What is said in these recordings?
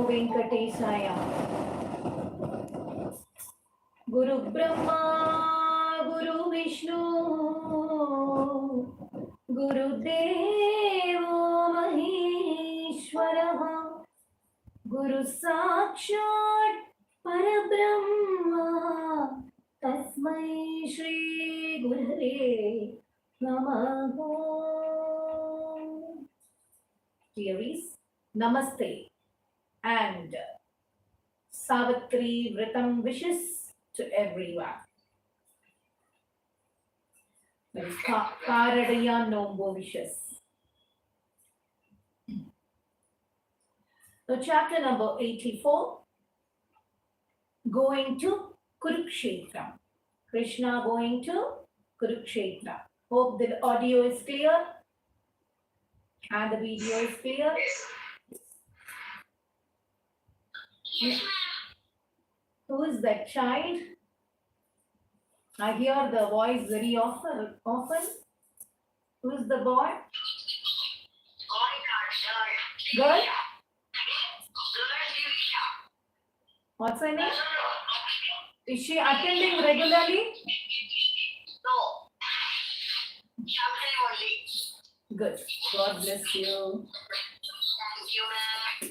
Namo Venkatesaya. Guru Brahma, Guru Vishnu, Guru Deva Maheshwara, Guru Sakshat Parabrahma, Tasmai Shri Gurave Namaha. Dearies, Namaste and Savitri Vritam wishes to everyone. That is Karadaya wishes. So chapter number 84, going to Kurukshetra. Krishna going to Kurukshetra. Hope the audio is clear and the video is clear. Who is that child? I hear the voice very often. Who is the boy? Girl? What's her name? Is she attending regularly? No. Sometime only. Good. God bless you. Thank you, ma'am.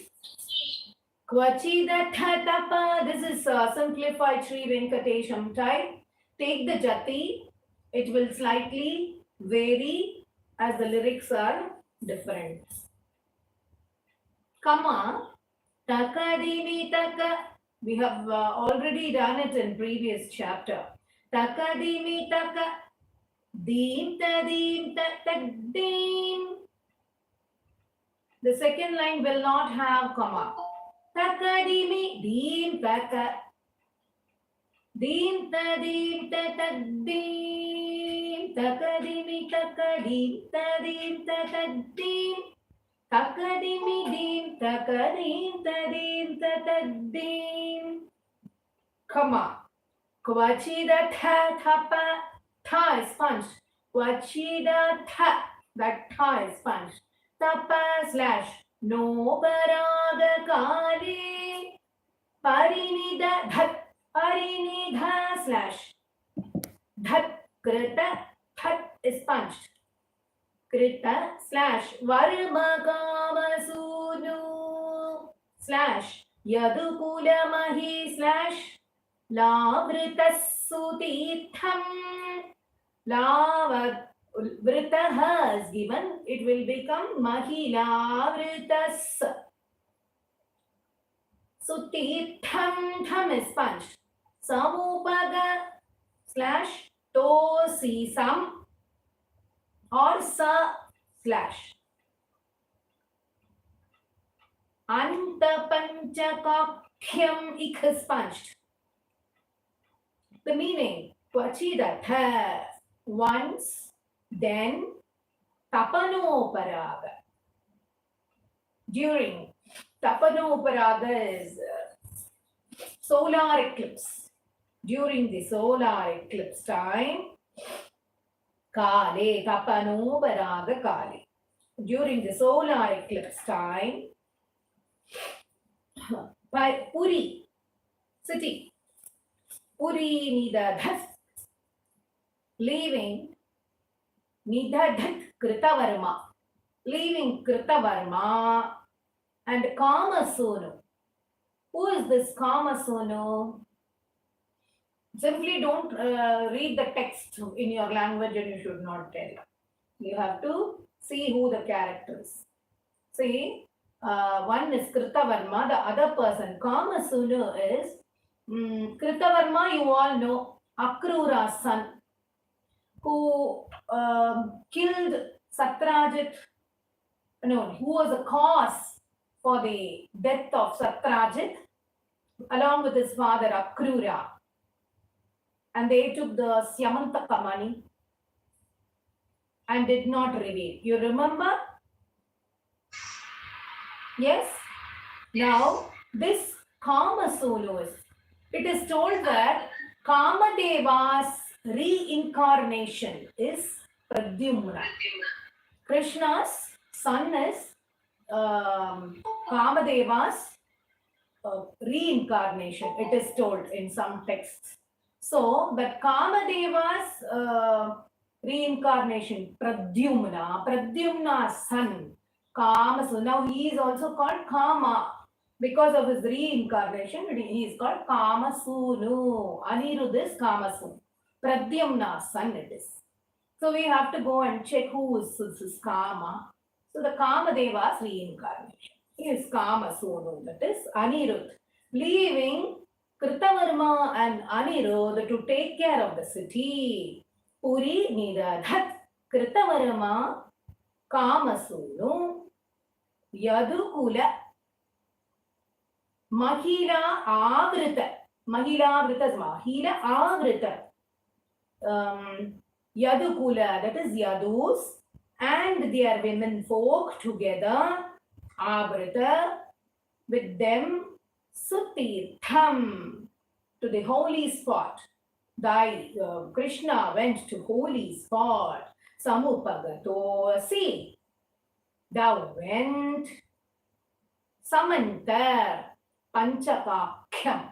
Kvachidatha tapa. This is simplified Sri Venkatesham type. Take the jathi. It will slightly vary as the lyrics are different. Kama. Takadimi taka. We have already done it in previous chapter. Takadimi taka. Deem ta deem ta ta deem. The second line will not have comma. Takadimi deem taka. Deem ta deem ta ta deem. Takadimi taka deem ta deem ta ta deem. Takadimi deem taka deem ta deem ta ta deem. Comma. Kvachida tha thapa. Tha is punched. Kvachida tha. That tha is punched. Tapa slash. No paraga kali. Parinida dhat. Parinidha slash. Dhat. Krita. That is punched. Krita slash. Varma kama sunu. Slash. Yadukula mahi slash. Lavritas sutitham. Lava vritaha is given. It will become mahila vritas. Sutitham. Tham is punched. Samupaga slash to si sam or sa slash. Anta panchakakhyam ik is punched. The meaning, Kvachidatha, once, then, Tapanoparaga. During, Tapanoparaga is solar eclipse. During the solar eclipse time, Kale, Tapanoparaga Kale. During the solar eclipse time, by Puri, city, Puri nidadhat, leaving nidadhat kritavarma, leaving kritavarma and Kamasunu. Who is this Kamasunu? Simply don't read the text in your language and you should not tell. You have to see who the character is. See, one is Kritavarma, the other person. Kamasunu is Kritavarma, you all know, Akrura's son, who killed Satrajit, no, who was the cause for the death of Satrajit, along with his father Akrura. And they took the Syamantaka money and did not reveal. You remember? Yes? Now, this Kamasunu is, it is told that Kamadeva's reincarnation is Pradyumna. Krishna's son is Kamadeva's reincarnation, it is told in some texts. So that Kamadeva's reincarnation, Pradyumna's son, Kama, so now he is also called Kama. Because of his reincarnation, he is called Kamasunu. Anirudh is Kamasunu. Pradyumna's son it is. So we have to go and check who is this Kama. So the Kamadeva's reincarnation. He is Kamasunu, that is Anirudh, leaving Kritavarma and Anirudh to take care of the city. Puri Nidadhat Kritavarma Kamasunu Yadukula Mahila Avrita. Mahila Avrita. Yadukula, that is Yadus, and their women folk together, Avrita, with them, Sutirtham, to the holy spot. Krishna went to holy spot. Samupagato, see, thou went. Samanta Panchakakhyam.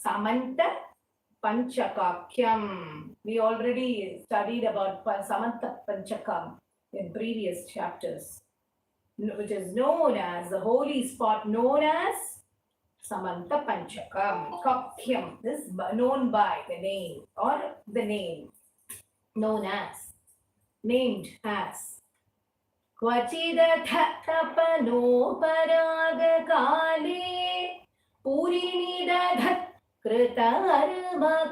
Samanta Panchakakhyam. We already studied about Samanta Panchakam in previous chapters, which is known as the holy spot, known as Samanta Panchakam. Kakhyam is known by the name, or the name, known as, named as. Kvachidatha tapano paragakale purinidadhat krita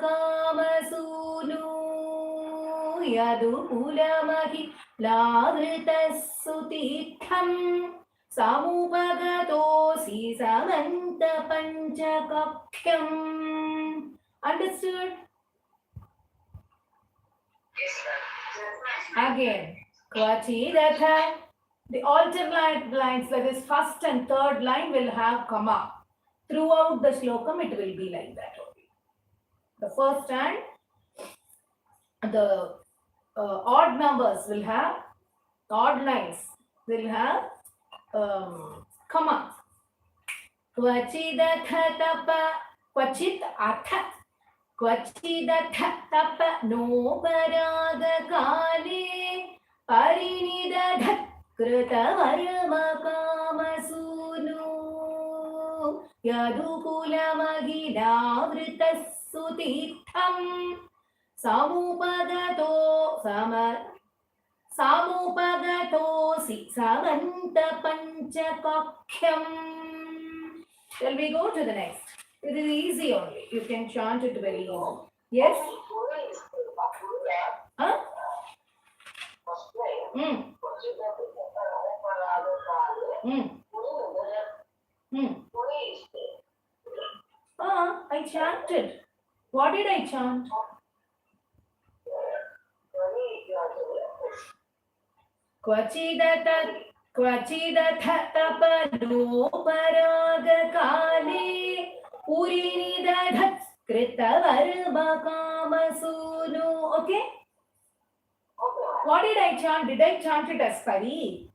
kamasunu yadukulamahi lavritasutitham samupagatosi samanta panchakakhyam. Understood? Yes, sir. Again, Kvachidatha. The alternate lines, like this first and third line, will have comma. Throughout the shlokam, it will be like that only. The first and the odd numbers will have, odd lines will have comma. Kvachidatha tapa, kvachit atha. Kvachidatha tapa no paraga kale parinidadhat kritavarma kamasunu yadukulamagidavritasutitham samupagatosi samanta panchakakhyam. Shall we go to the next? It is easy only. You can chant it very easy. Yes? Huh? I chanted. What did I chant? Kvachidatha tapano paragakale purinidadhat kritavarma kamasunu. Okay? What did I chant? Did I chant it as Pari?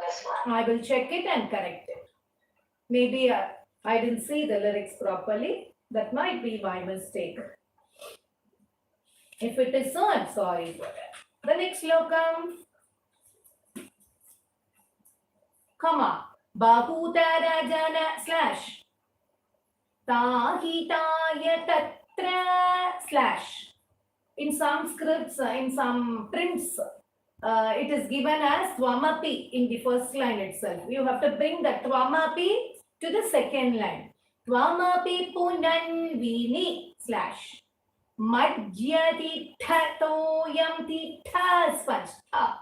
Yes, ma'am. I will check it and correct it. Maybe I didn't see the lyrics properly. That might be my mistake. If it is so, I'm sorry for that. The next slokam. Comma. Bahutara jana slash. Tahitaya tatra slash. In some scripts, in some prints, it is given as Twamapi in the first line itself. You have to bring the Twamapi to the second line. Twamapi punanvini slash. Majyati thatoyam titha spancha.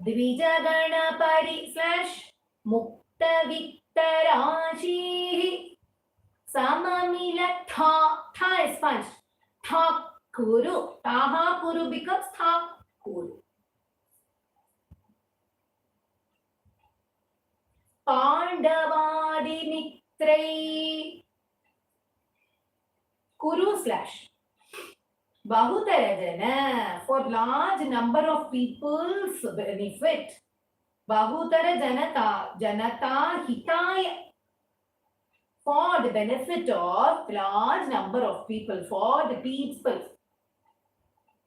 Dvijagana pari slash. Mukta vittarashi. Samamila tha is sponge. Tha kuru. Taha kuru becomes tha kuru. Pandavadi Mathrey. Kuru slash. Bahutarajana, for large number of people's benefit. Bahutara Janata Hitaya, for the benefit of large number of people, for the people.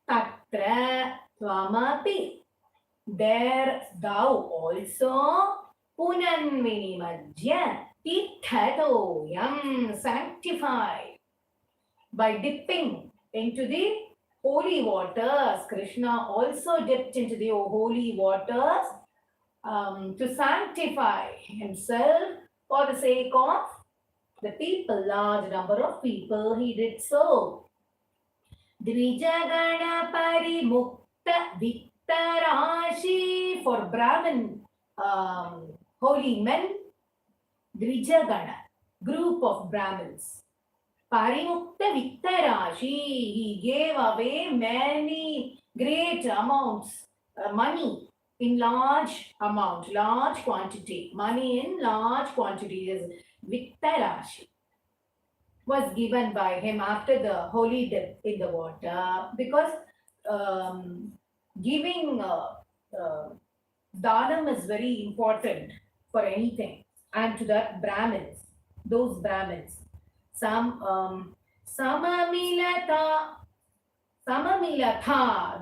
Tatra Tvamapi, there thou also, Punanvinimajya Tithatoyam, sanctified by dipping into the holy waters. Krishna also dipped into the holy waters to sanctify himself for the sake of the people, large number of people. He did so. Dvijagana Parimukta Vittarashi, for Brahmin holy men. Dvijagana, group of Brahmins. Parimukta Vittarashi, he gave away many great amounts, money in large amount, large quantity. Money in large quantity is Vittarashi. Was given by him after the holy dip in the water, because giving dhanam is very important for anything, and to that Brahmins, those Brahmins. Samamilata,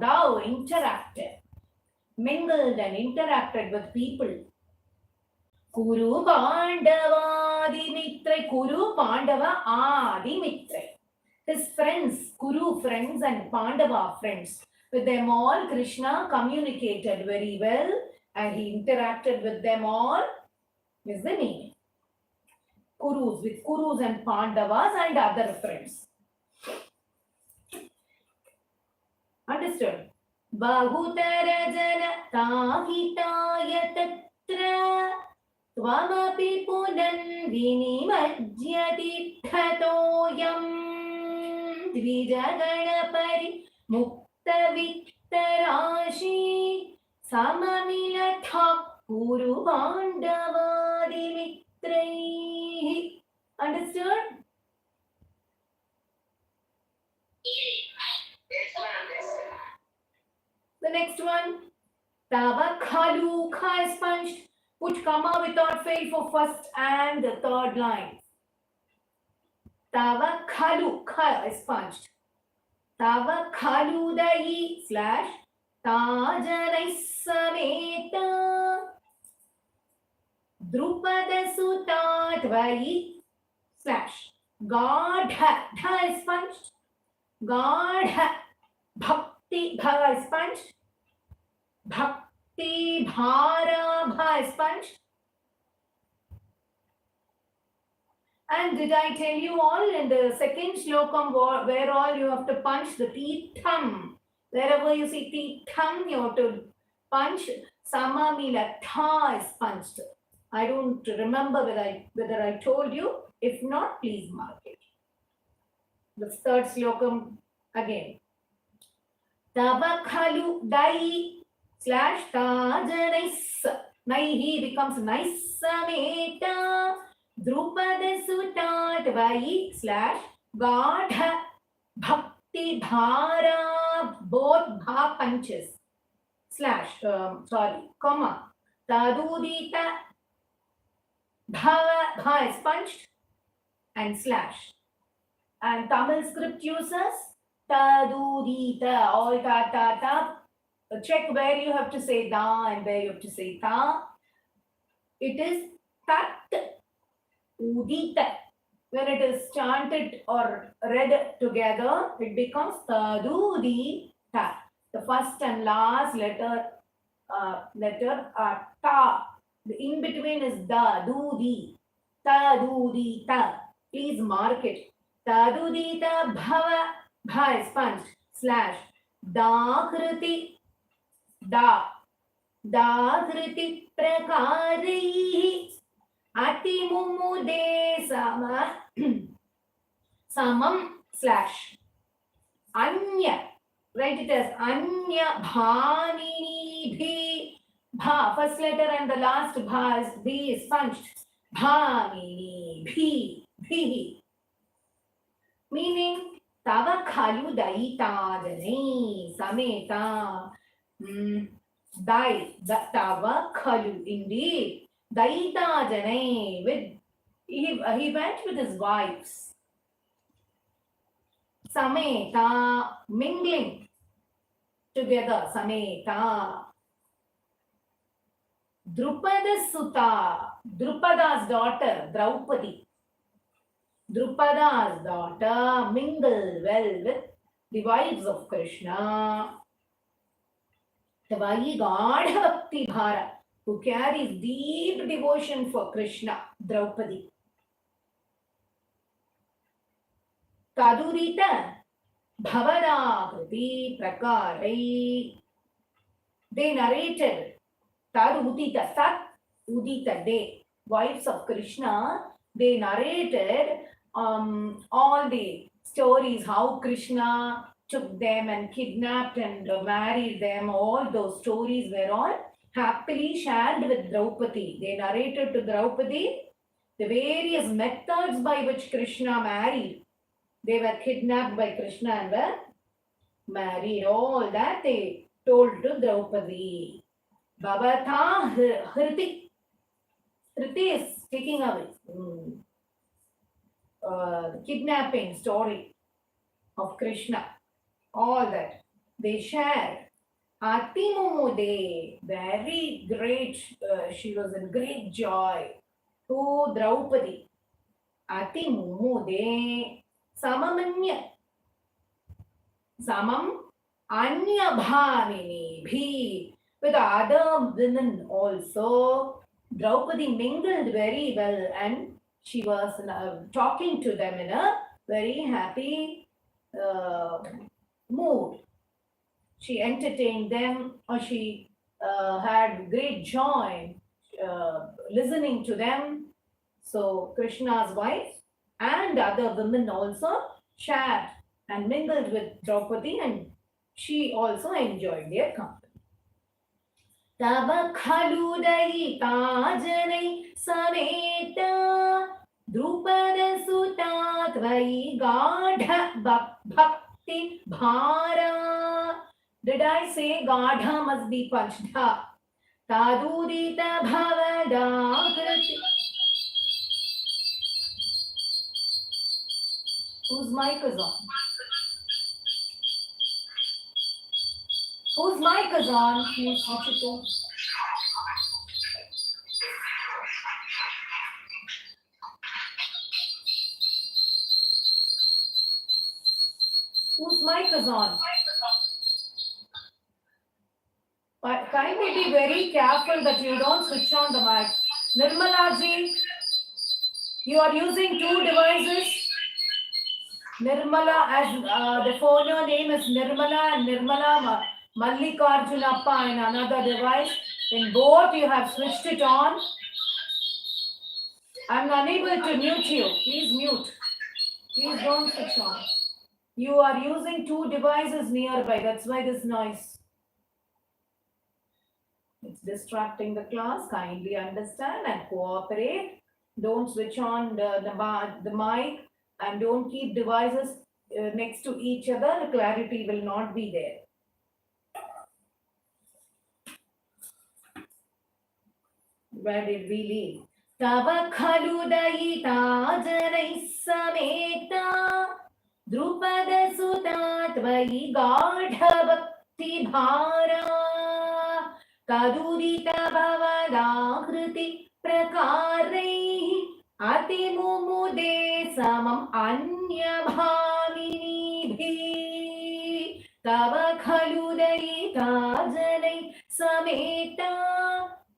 thou interacted, mingled and interacted with people. Kuru Pandava Adimitra, Kuru Pandava Adimitra. His friends, Kuru friends and Pandava friends. With them all, Krishna communicated very well and he interacted with them all. Is the meaning. Kurus, with Kurus and Pandavas and other friends. Understood? Bahutara Jana Tahitaya Tatra Tvamapi Punan Vinimajya Tithatoyam Dvijaganapari Mukta Vittarashi Samamilatha Kuru Pandavadi Mitrai. Understood? Yes, ma'am. The next one. Tava Khalu Kha is punched. Put comma without fail for first and the third line. Tava Khalu Kha is punched. Tava Khalu Dayi / Tajanai Sameta Drupada Suta Dvayi / Gadha Dha is punched. Gadha Bhakti Bha is punched. Bhakti Bhara Bha is punched. And did I tell you all in the second shlokam where all you have to punch the titham? Wherever you see titham, you have to punch. Samamila tha is punched. I don't remember whether I told you. If not, please mark it. The third slokam again. Tava khalu dai / tajanais. Naihi becomes naisameta. Drupada Suta Dvayi / Gadha Bhakti Bhara, both bha punches / comma Tadudita Bha is punched and / and Tamil script users Tadudita, all ta. Check where you have to say da and where you have to say ta. It is tat udita. When it is chanted or read together, it becomes tadudita. The first and last letter are ta. The in between is da, dudi, tadudita. Please mark it. Tadudita bha is punched / dakriti dakriti prakarihi Ati mumude samam / anya. Write it as anya bhanini bhi. Bha, first letter and the last bha is B is punched. Bhanini bhi. Meaning tava khalu daita jane sameta. Dai, Tava Khalu, indeed. Daita Jane, with he went with his wives. Sameta, mingling together. Sameta. Drupada Sutta, Drupada's daughter, Draupadi. Drupada's daughter mingled well with the wives of Krishna. Tavai Gadha Bhakti Bhara, who carries deep devotion for Krishna, Draupadi. Tadurita Bhavadakriti Prakarai. They narrated Tadudita Sat Udita Day, wives of Krishna, they narrated all the stories how Krishna took them and kidnapped and married them. All those stories were all happily shared with Draupadi. They narrated to Draupadi the various methods by which Krishna married. They were kidnapped by Krishna and were married. All that they told to Draupadi. Bhavatha Hriti. Hriti is taking away. Kidnapping story of Krishna. All that they shared. Atimumude, very great, she was in great joy to Draupadi. Atimumude, samamanya, samam anya bhavini bhi. With other women also, Draupadi mingled very well and she was talking to them in a very happy mood. She entertained them, or she had great joy listening to them. So Krishna's wife and other women also shared and mingled with Draupadi, and she also enjoyed their company. Tava khalu dayita janai sameta Drupada Sutta tvai gadha bhakti bhara. Did I say gadha must be panchda? Tadudita bhavadakriti. Whose mic is on? Whose mic is on? Please switch it on. Whose mic is on? But kindly be very careful that you don't switch on the mic. Nirmala ji, you are using two devices. Nirmala, as the phone name is Nirmala, and Nirmala Mallikarjunappa in another device. In both you have switched it on. I am unable to mute you. Please mute. Please don't switch on. You are using two devices nearby. That's why this noise. It's distracting the class. Kindly understand and cooperate. Don't switch on the mic and don't keep devices next to each other. The clarity will not be there. Where did we leave? Tava khalu dayita janai sameta Drupada Sutta tvai gadha bhakti bhara Tadudita bhavadakriti prakarai Atimumude samam anya bhavini bhi Tava khalu dayita janai sameta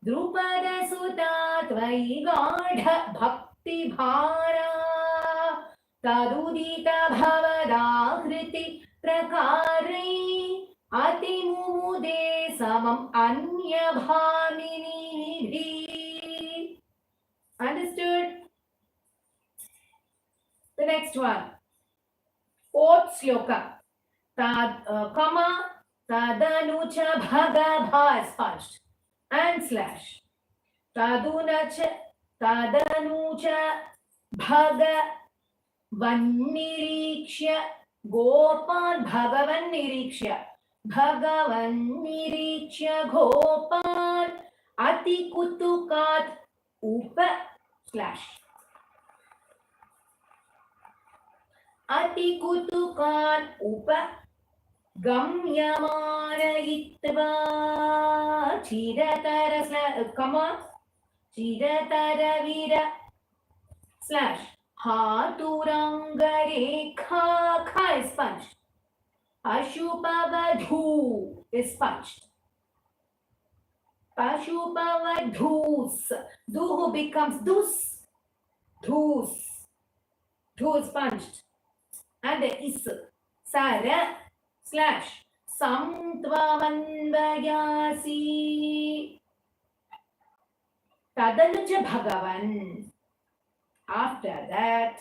Drupada Sutta tvai gadha bhakti bhara Tadudita bhavadakriti prakarai Atimumude samam anya bhamini bhi. Understood? The next one. Fourth sloka. Comma Tadanucha bhagabha is punched and slash. Tadunucha bhaga Vanirikshya Gopal Bhagavan Nirikshya. Bhagavan nirichya gopan ati kutukat upa slash ati kutukan upa gamyamanayitva chiratara slash chiratara vira slash haturangarekha kha is punched. Pashupavadhu is punched. Pashupavadhus. Duhu becomes dus. Dhus. Dhu is punched. And the is. Sara slash samtvamanvayasi. Tadanuja Bhagavan. After that,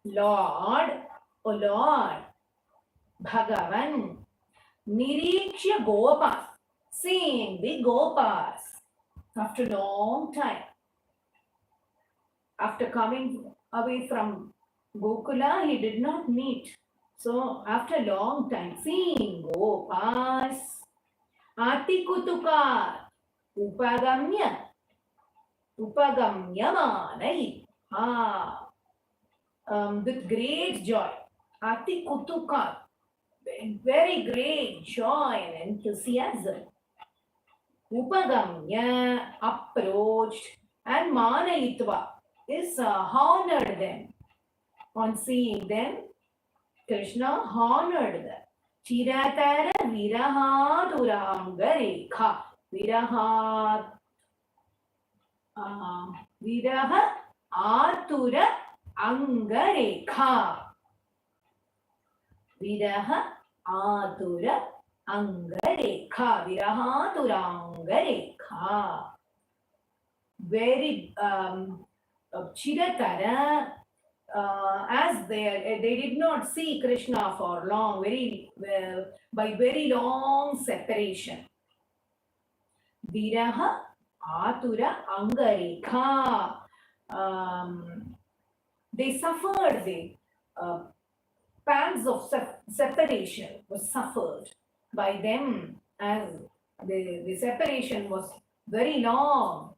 Lord, O Lord, Bhagavan, Nirikshya Gopas, seeing the Gopas after a long time. After coming away from Gokula, he did not meet. So after a long time, seeing Gopas, Atikutuka, Upagamyamanai, with great joy, Atikutuka, very great joy and enthusiasm. Upagamya, approached, and Manayitva is honored them. On seeing them, Krishna honored them. Chiratara viraha durangarekha. Viraha atura angarekha. Viraha atura angarekha. Viraha turangarekha. Very chiratara, as they did not see Krishna for long, by very long separation. Viraha atura angarekha. They suffered the pangs of separation was suffered by them, as the separation was very long.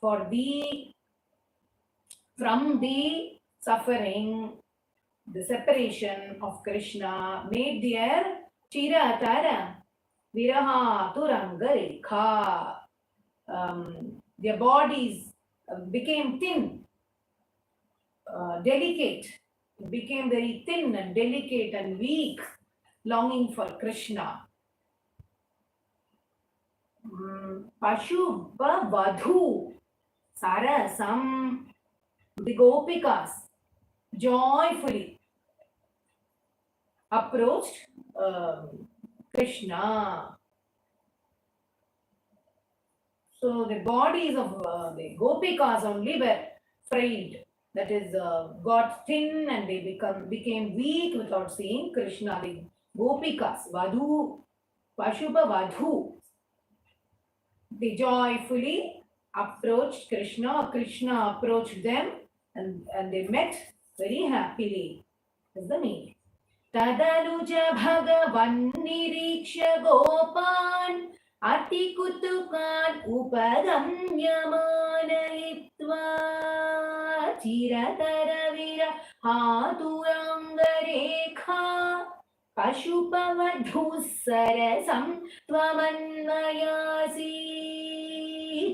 From the suffering, the separation of Krishna made their chiratara viraha turangarekha. Their bodies became thin, delicate. It became very thin and delicate and weak, longing for Krishna. Pashubha Vadhu Sarasam, the Gopikas joyfully approached Krishna. So the bodies of the Gopikas only were frailed, that is, got thin and they became weak without seeing Krishna. The Gopikas, Vadhu, Pashubha Vadhu, they joyfully approached Krishna. Krishna approached them and they met very happily. That's the meaning. Tadanuja Bhagavan Niriksha Gopan Ati Kutukan Upagamyamanayitva Chiratara Haturangarekha Pashupavadhusarasam Tvamanvayasi.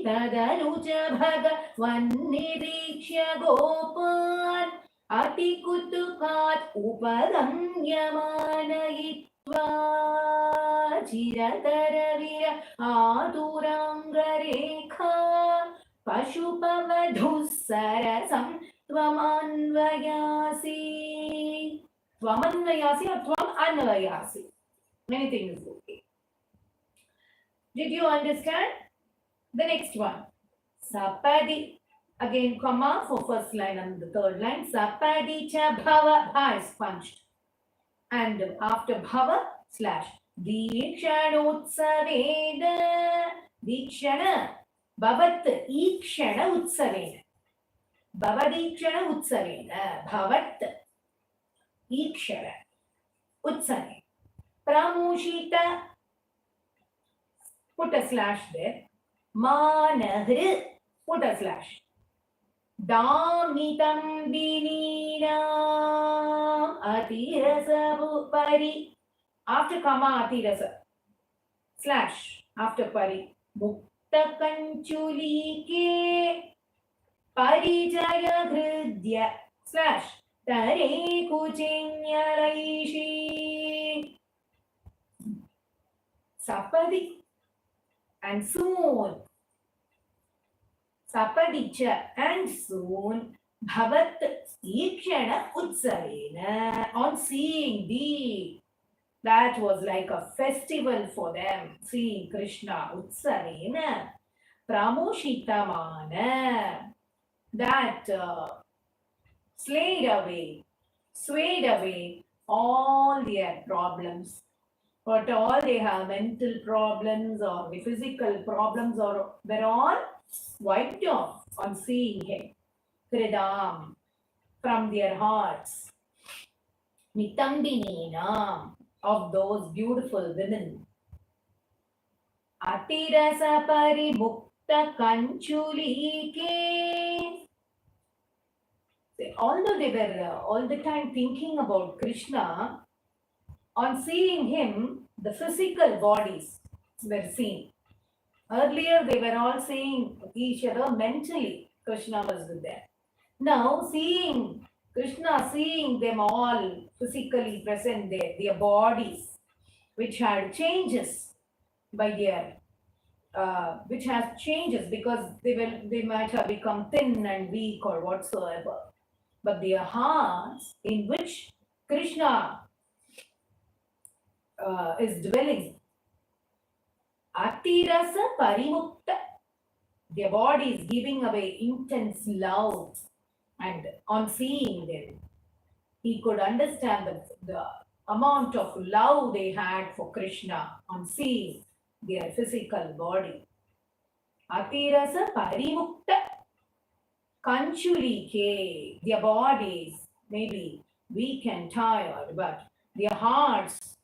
Tadanuja Bhagavan Niriksha Gopan Ati Kutukat Upagamyamanayitva Chiratara Haturangarekha Pashupavadhusarasam Tvamanvayasi. Tvamanvayasi or Tvamanvayasi. Anything is okay. Did you understand? The next one. Sapadi. Again, comma for first line and the third line. Sapadi cha bhava. Bha is punched. And after bhava, slash. Dikshanutsavena. Dikshana. Bhavat. Ikshana utsavena. Bhavadikshana utsavena. Bhavat. Ikshana. Utsavena. Pramushita, put a slash there. Manahri, put a slash. Damitam Vininam Atirasa Pari. After comma Atirasa. Slash. After Pari. Mukta Kanchulike Parijaya Hridya. Slash. Tare Kuchinyaraishi. Sapadi. And soon. Sapadicha and soon Bhavat Ikshana Utsarena, on seeing thee. That was like a festival for them, seeing Krishna Utsarena. Pramoshitamana, that swayed away all their problems. But all they have, mental problems or the physical problems, or were all wiped off on seeing him. Kridam, from their hearts. Nitambinina, of those beautiful women. Atirasa parimukta kanchulike. Although they were all the time thinking about Krishna, on seeing him, the physical bodies were seen. Earlier, they were all seeing each other mentally. Krishna was with them. Now, seeing Krishna, seeing them all physically present there, their bodies, which had changes by their, which has changes because they might have become thin and weak or whatsoever. But their hearts, in which Krishna is dwelling. Atirasa parimukta. Their body is giving away intense love, and on seeing them, he could understand the amount of love they had for Krishna on seeing their physical body. Atirasa parimukta kanchulike. Their bodies may be weak and tired, but their hearts,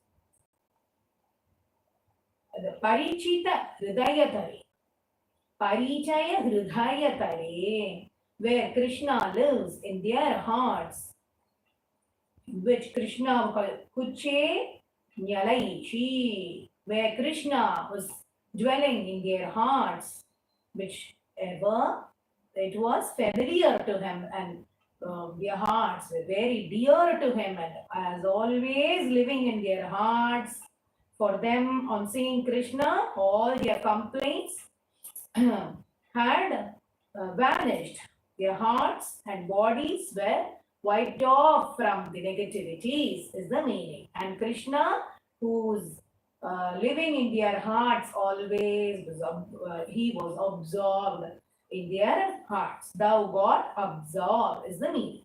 the Parichita Hridayatare, Parichaya Hridayatare, where Krishna lives in their hearts, which Krishna Kuche Nyalaichi, where Krishna was dwelling in their hearts, which ever it was familiar to him, and their hearts were very dear to him, and as always living in their hearts. For them, on seeing Krishna, all their complaints had vanished. Their hearts and bodies were wiped off from the negativities, is the meaning. And Krishna, who's living in their hearts always, he was absorbed in their hearts. Thou got absorbed, is the meaning.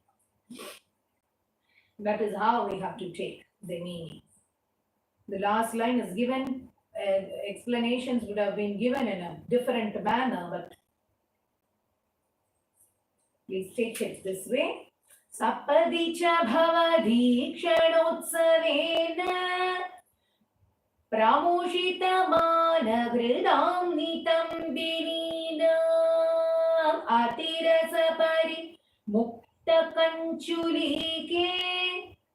That is how we have to take the meaning. The last line is given, explanations would have been given in a different manner, but please take it this way. Sapadicha bhavadikshanotsavena pramushita hridam nitambinina atirasapari mukta kanchulike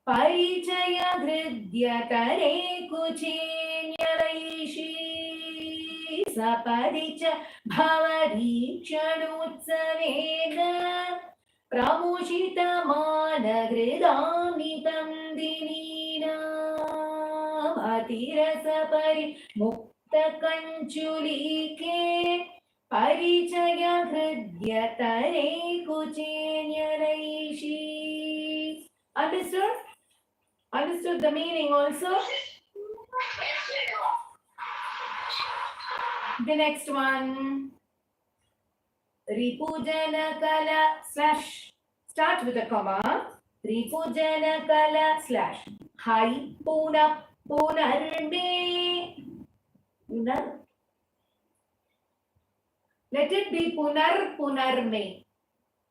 Parichaya Hridyatare Kuchinyaraishi Sapadicha Bhavadikshanotsavena Pramushita Managridamitam Dinina Atirasapari Mukta Kanchulike Parichaya Hridyatare Kuchinyaraishi. Understood? Understood the meaning also? The next one. Ripujana Kala slash. Start with a comma. Ripujana Kala slash. Hai Puna Punarme. Punar. Let it be Punar Punarme.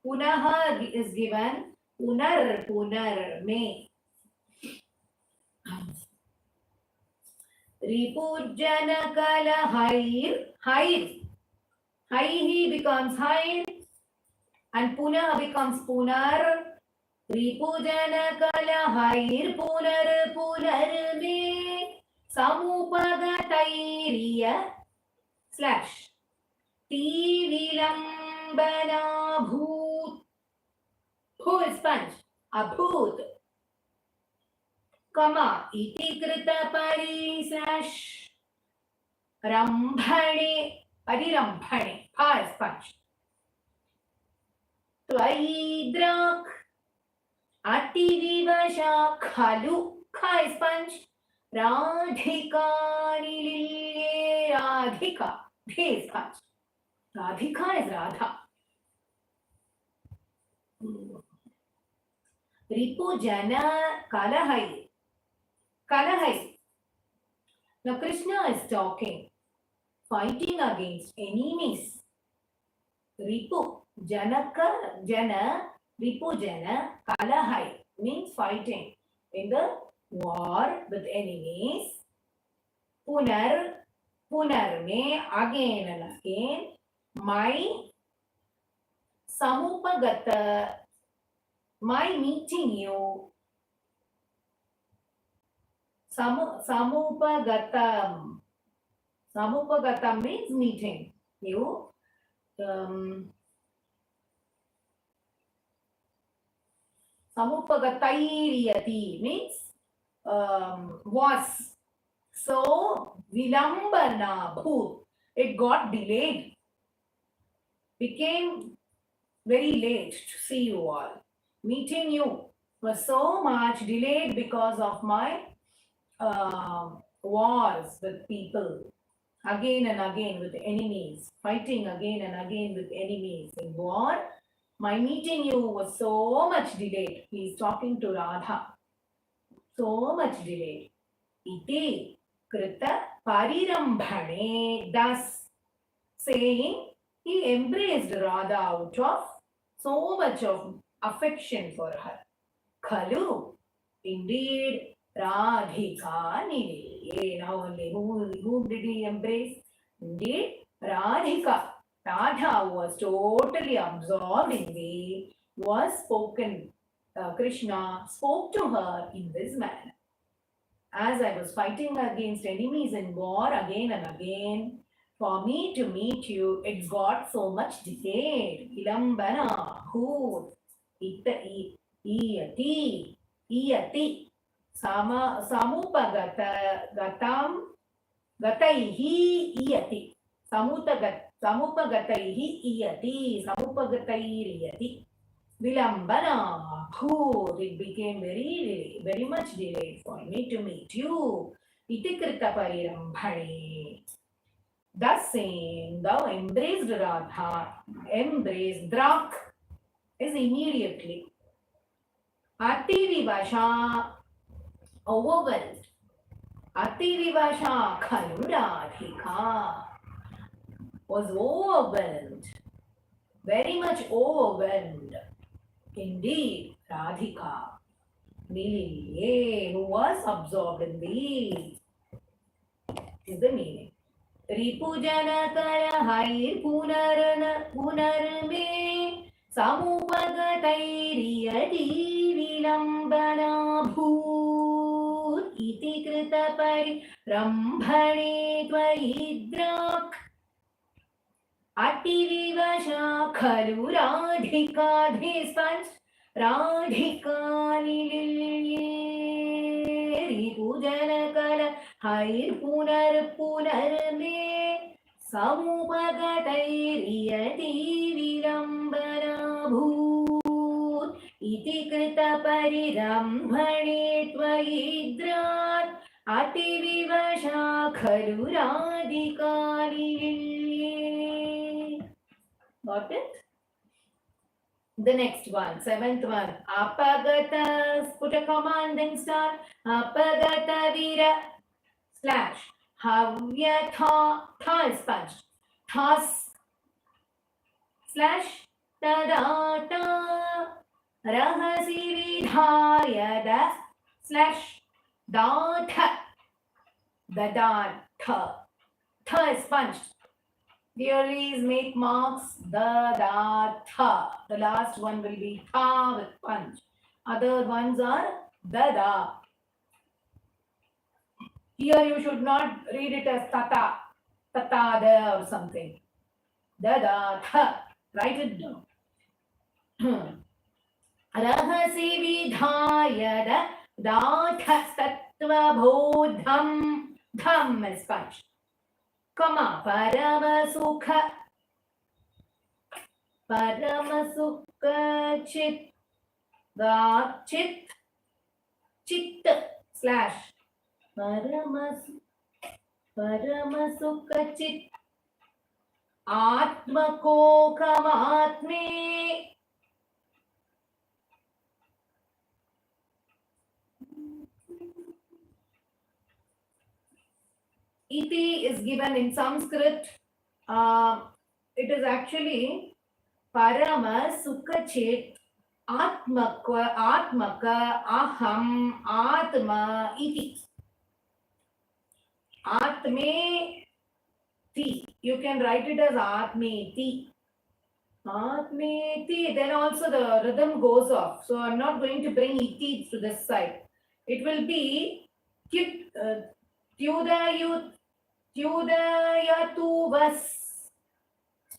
Punaha is given. Punar me. Ripujanakalahir. Hair. Haihi becomes hair. And punah becomes punar. Ripujanakalahair punar punar me. Samupagatairiya slash. Tivilambana bhoot. Who is sponge? Abhoot. Comma. Iti krita pari slash. Rambhane. Parirambhane. Pa is sponge. Tvaidrak. Ativivasha khalu. Kha is sponge. Radhika nililye Radhika. The is sponge. Radhika is Radha. Ripujana Kalahai. Kalahai. Now Krishna is talking, fighting against enemies. Ripu, Janaka, Jana, Ripu Jana, Kalahai means fighting in the war with enemies. Punar, Punar me, again and again. My Samupagata, my meeting you. Samupagatam. Samupagatam means meeting you. Samupagatairiyati means was. So vilambana bhoot. It got delayed. Became very late to see you all. Meeting you was so much delayed because of my wars with people, again and again with enemies, fighting again and again with enemies in war. My meeting you was so much delayed. He is talking to Radha. So much delayed. Iti krita parirambhane, thus saying he embraced Radha out of so much of affection for her. Khalu, indeed, Radhika nililye. Now only whom did he embrace? Indeed, Radhika. Radha was totally absorbed in the was spoken. Krishna spoke to her in this manner. As I was fighting against enemies in war again and again, for me to meet you, it got so much delayed. Ilambana, who, iyati, samupagata, gatam, gataihi, iyati, samupagataihi, iyati, samupagatairiyati. Vilambana, who, it became very much delayed for me to meet you. Itikrita parirambhane. Thus saying, thou embraced Radha, embraced Drak is immediately. Ativivasha, overwhelmed. Ativivasha khalu Radhika, was overwhelmed, very much overwhelmed. Indeed, Radhika, Nililye, who was absorbed in thee, is the meaning. Ripujanakalahair punarme samupagatairiyati vilambana bhoot iti krita parirambhane tvaidrak ativivasha khalu Radhika. This punch Radhika nililye Ripujanakalahair punarme samupagatairiyati vilambana bhoot iti krita parirambhane tvaidrat ativivasha khalu Radhika nililye. Got it? The next one, seventh one. Apagata, put a comma and then start. Apagata vira slash havyatha, tha is punched. Thas slash tadata rahasi vidhayada slash datha Dada, tha. Tha is punched. Clearly make marks. Dada, tha. The last one will be tha with punch. Other ones are dada. Here you should not read it as tata, tatada or something. Dada, tha. Write it down. Rahasi vidhaya dathastvatbodham. Dham is punch. Kama paramasukha. Paramasukha chit. Chit. Chit slash. Paramasukha chit. Atmakokamatme. Iti is given in Sanskrit. It is actually Parama Sukha Chet Atmaka Aham Atma Iti. Atme Ti. You can write it as Atme Ti. Atme Ti. Then also the rhythm goes off. So I'm not going to bring Iti to this side. It will be Tyudayatu vas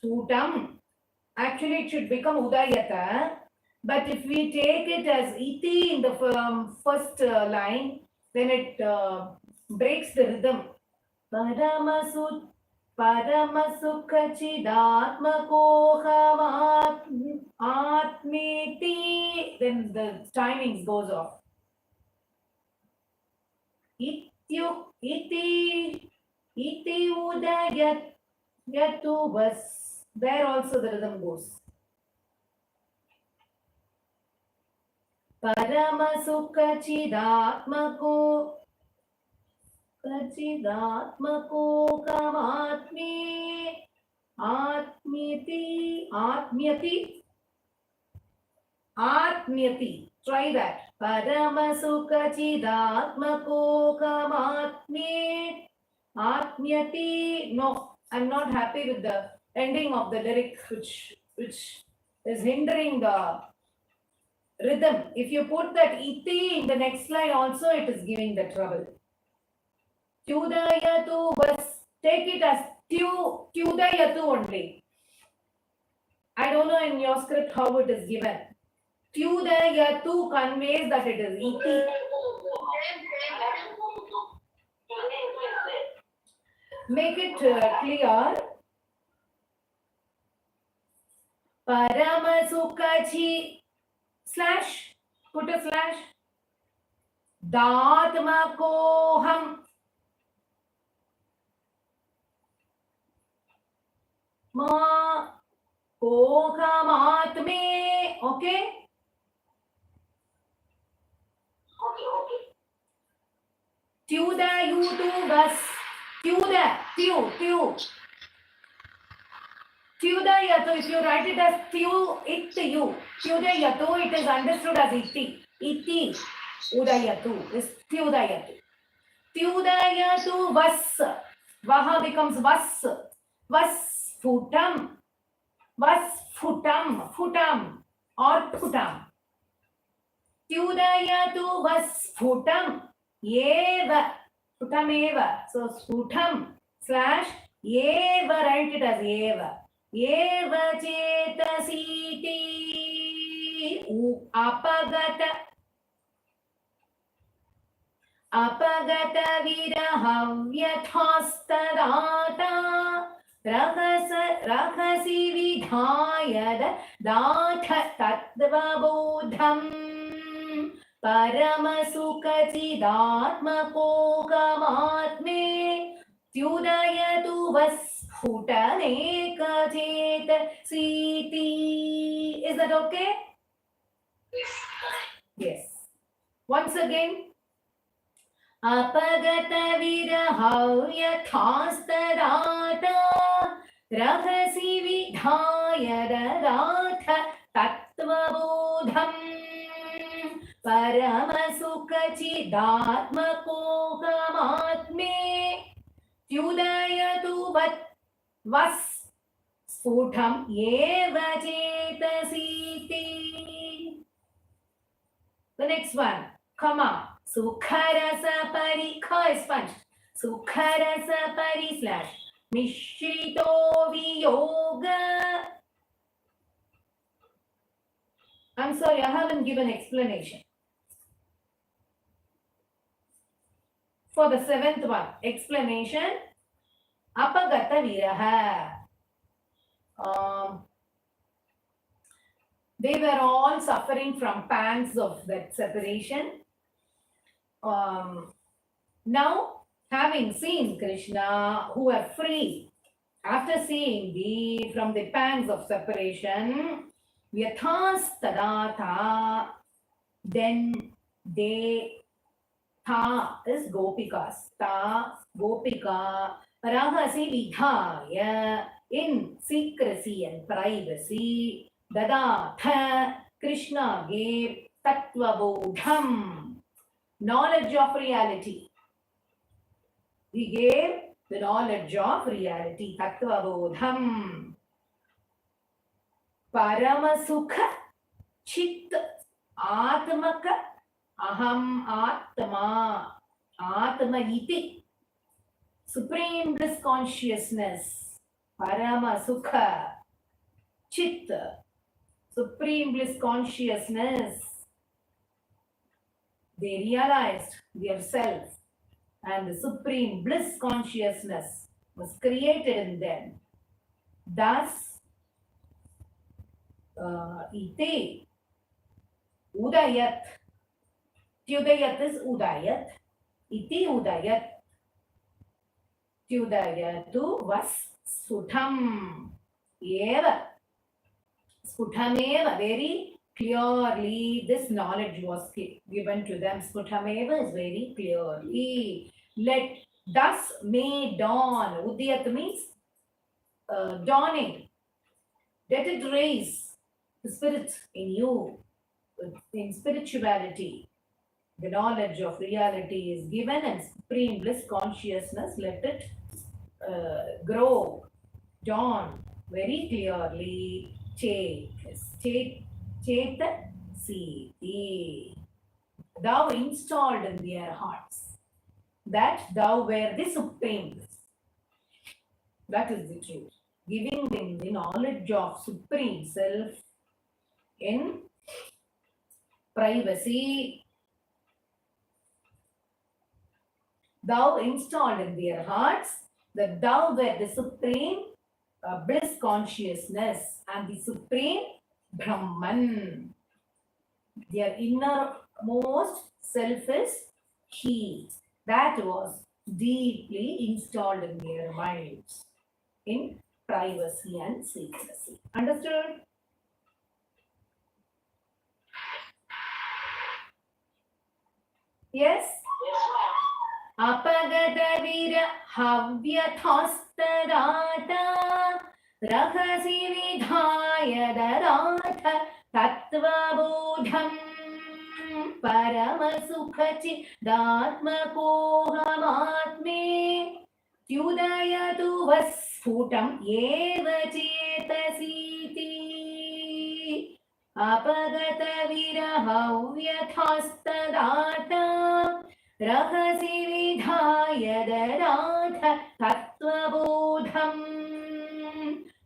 Sutam. Actually, it should become Udayata. But if we take it as Iti in the first line, then it breaks the rhythm. Paramasukachidatmakohamatmiti. Then the timings goes off. Iti udayatu vas. There also the rhythm goes. Paramasukachidatmako kamatmi atmyati. Try that. Paramasukachidatmako kamatmi atmyati. No, I'm not happy with the ending of the lyric, which is hindering the rhythm. If you put that iti in the next line also, it is giving the trouble. Tyudayatu was, take it as tyudayatu only. I don't know in your script how it is given. Tyudayatu conveys that it is iti. Make it clear. Paramasukachi slash, put a slash. Datmakoham. Ma kohamatme. Okay? Okay. Tyudayutu vas. Tyudayatu, if you write it as Tyudayatu, it is understood as iti. Iti udayatu is Tyudayatu. Tyudayatu vas. Vaha becomes vas. Vasfutam or putam. Tyudayatu vasfutam eva. Putam eva. So sputam slash eva, write it as eva. Eva chetasiti apagata virahavyathastatata rahasi vidhaya datha tatvabodham paramasukachidatmakokamatme tyudayatu vasfutanekachetasiiti. Is that okay? Yes. Once again. Apagata virahavyathastatata rahasi vidhaya datha tatvabodham परमसुखचिदात्मकोऽहमात्मे द्युदयतु वस् स्फुटं एव चेतसीति. The next one, comma, sukharasa pari, kha is punched. Sukharasa pari slash mishrito viyoga. I'm sorry, I haven't given explanation. For the seventh one, explanation, apagata viraha. They were all suffering from pangs of that separation. Now, having seen Krishna, who are free, after seeing from the pangs of separation, Jathis tadata, then they, tha is gopikas, ta, gopika, rahasi vidhaya, in secrecy and privacy, dadatha, Krishna gave tattvabodham, knowledge of reality. He gave the knowledge of reality, tattvabodham. Paramasukha chit atmaka aham atma, atma iti, supreme bliss consciousness, paramasukha chit, supreme bliss consciousness. They realized their self, and the supreme bliss consciousness was created in them. Thus, ite udayat, tyudayat is udayat, iti udayat, tyudayatu was sfutam eva, sfutameva, very clearly this knowledge was given to them. Sfutameva is very clearly. Let thus may dawn. Udayat means dawning. Let it raise the spirit in you, in spirituality. The knowledge of reality is given, and supreme bliss consciousness, let it grow, dawn very clearly. Cheta Siti. Thou installed in their hearts that thou were the supreme bliss. That is the truth. Giving them the knowledge of supreme self in privacy. Thou installed in their hearts that thou were the supreme bliss consciousness and the supreme Brahman. Their innermost self is He. That was deeply installed in their minds in privacy and secrecy. Understood? Yes? Yes, ma'am. Apagata vira havyathastadatha rahasi vidhaya daratha tattvabodham paramasukhachi datmakohamatme tyudayatu vasfutam eva chetasiti. Apagata virahavyathastadatha rahasi vidhaya daratha tattvabodham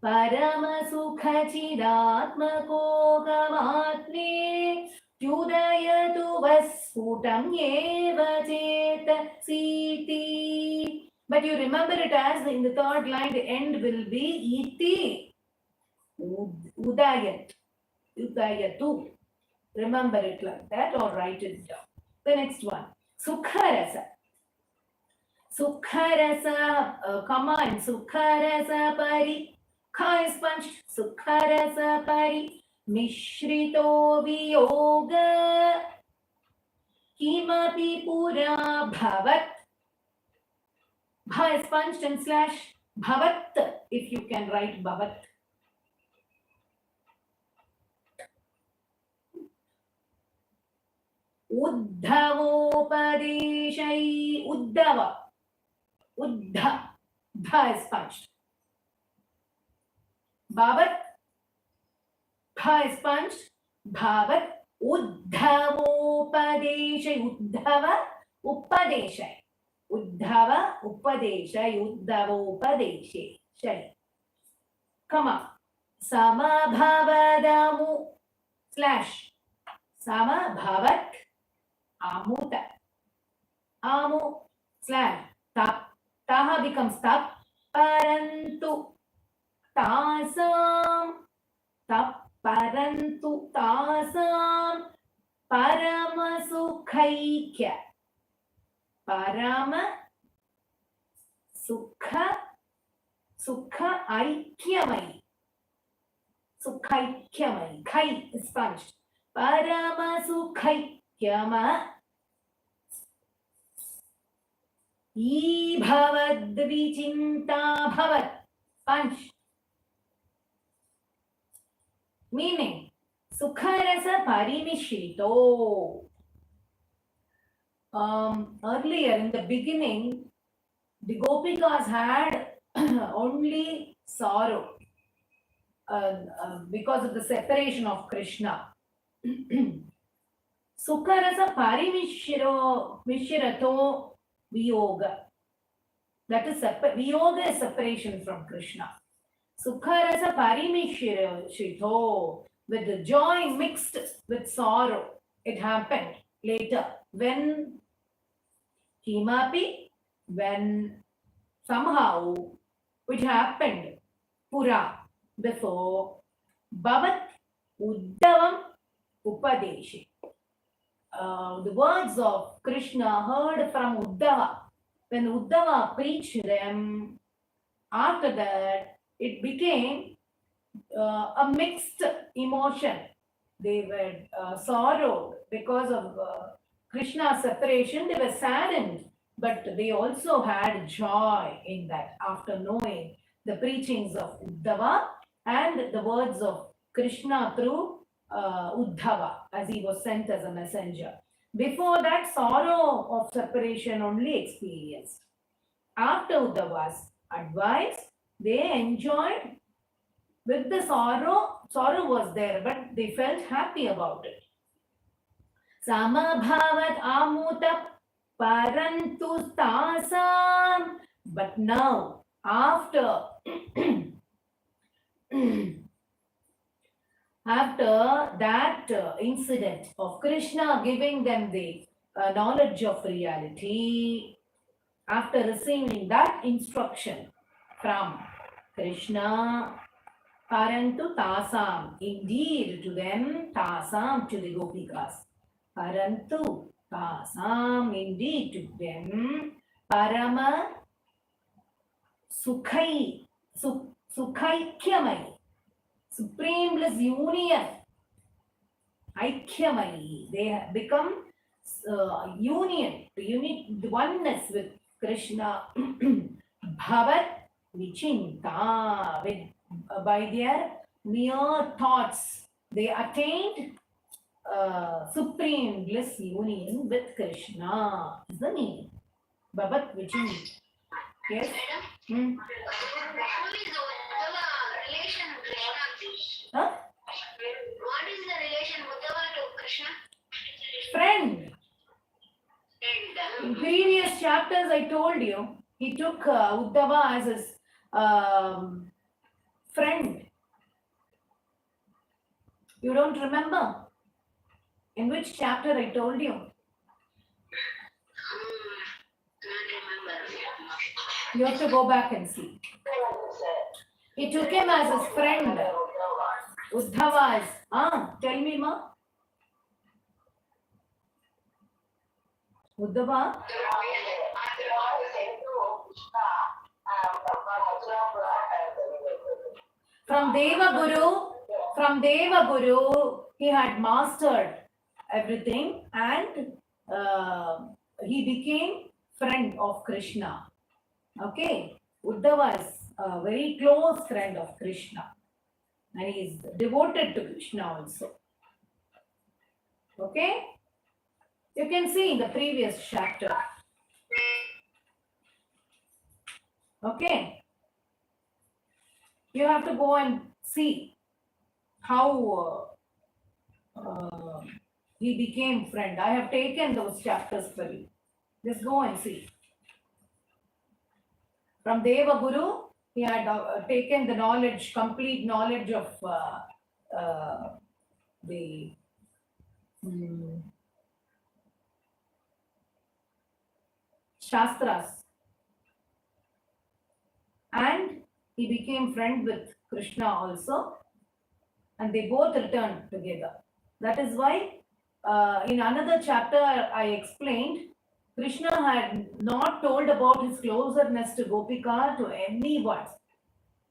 paramasukhachidatmakohamatme tyudayatu vasfutam eva chetasiti. But you remember it as in the third line, the end will be iti, udayat, udayatu. Remember it like that or write it down. The next one, sukharasa. Sukharasa, comma and sukharasa pari. Kha is punched. Sukharasa pari. Mishrito viyoga. Kimapi pura bhavat. Bha is punched and slash bhavat, if you can write bhavat. Uddhavoppadeshai. Uddhava. Uddha. Dha is punched. Bhavat. Dha is punched. Bhavat. Uddhavoppadeshai. Uddhava. Uppadeshai. Uddhava. Uppadeshai. Uddhavoppadeshai. Shai. Come on. Samabhavadamu. Slash. Samabhavat. Amuta. Amu. Slash. Tap. Taha becomes tap. Parantu. Tasam. Tap. Parantu. Tasam. Paramasukhaikya. Parama. Sukha. Sukha aikyamai. Sukhaikyamai. Khai is punched. Paramasukaikyama. Bhavadvichinta bhavat. Punch. Meaning, Sukharasa parimishito. Earlier in the beginning, the Gopikas had only sorrow because of the separation of Krishna. Sukharasa parimishirato viyoga. That is viyoga is separation from Krishna. Sukharasa parimishirito, with the joy mixed with sorrow. It happened later when kimapi, when somehow, which happened pura, before, bhavat uddavam upadeshi. The words of Krishna heard from Uddhava. When Uddhava preached them, after that, it became a mixed emotion. They were sorrowed because of Krishna's separation. They were saddened, but they also had joy in that after knowing the preachings of Uddhava and the words of Krishna through Uddhava as he was sent as a messenger. Before that, sorrow of separation only experienced. After Uddhava's advice, they enjoyed with the sorrow. Sorrow was there, but they felt happy about it. Samabhavat amuta parantu tasam. But now, after after that incident of Krishna giving them the knowledge of reality, after receiving that instruction from Krishna, parantu tasam, indeed to them, tasam to the Gopikas, parantu tasam, indeed to them, parama sukhaikyamai, supreme bliss union, aikyamai, they have become union, the oneness with Krishna, bhavat vichinta, with by their mere thoughts, they attained supreme bliss union with Krishna, is the meaning. Bhavat vichinta. Yes? Madam, how is the relation with Krishna? Huh? What is the relation Uddhava to Krishna? Friend. And In previous chapters, I told you, he took Uddhava as his friend. You don't remember? In which chapter I told you? not remember. You have to go back and see. He took him as his friend. Uddhava is, tell me, ma. Uddhava? From Deva Guru, he had mastered everything and he became friend of Krishna. Okay, Uddhava is a very close friend of Krishna and he is devoted to Krishna also. Okay, You can see in the previous chapter. Okay. You have to go and see how he became friend. I have taken those chapters for you. Just go and see. From Deva Guru, he had taken the knowledge, complete knowledge of the Shastras. And he became friend with Krishna also. And they both returned together. That is why in another chapter I explained, Krishna had not told about his closeness to Gopika to anyone.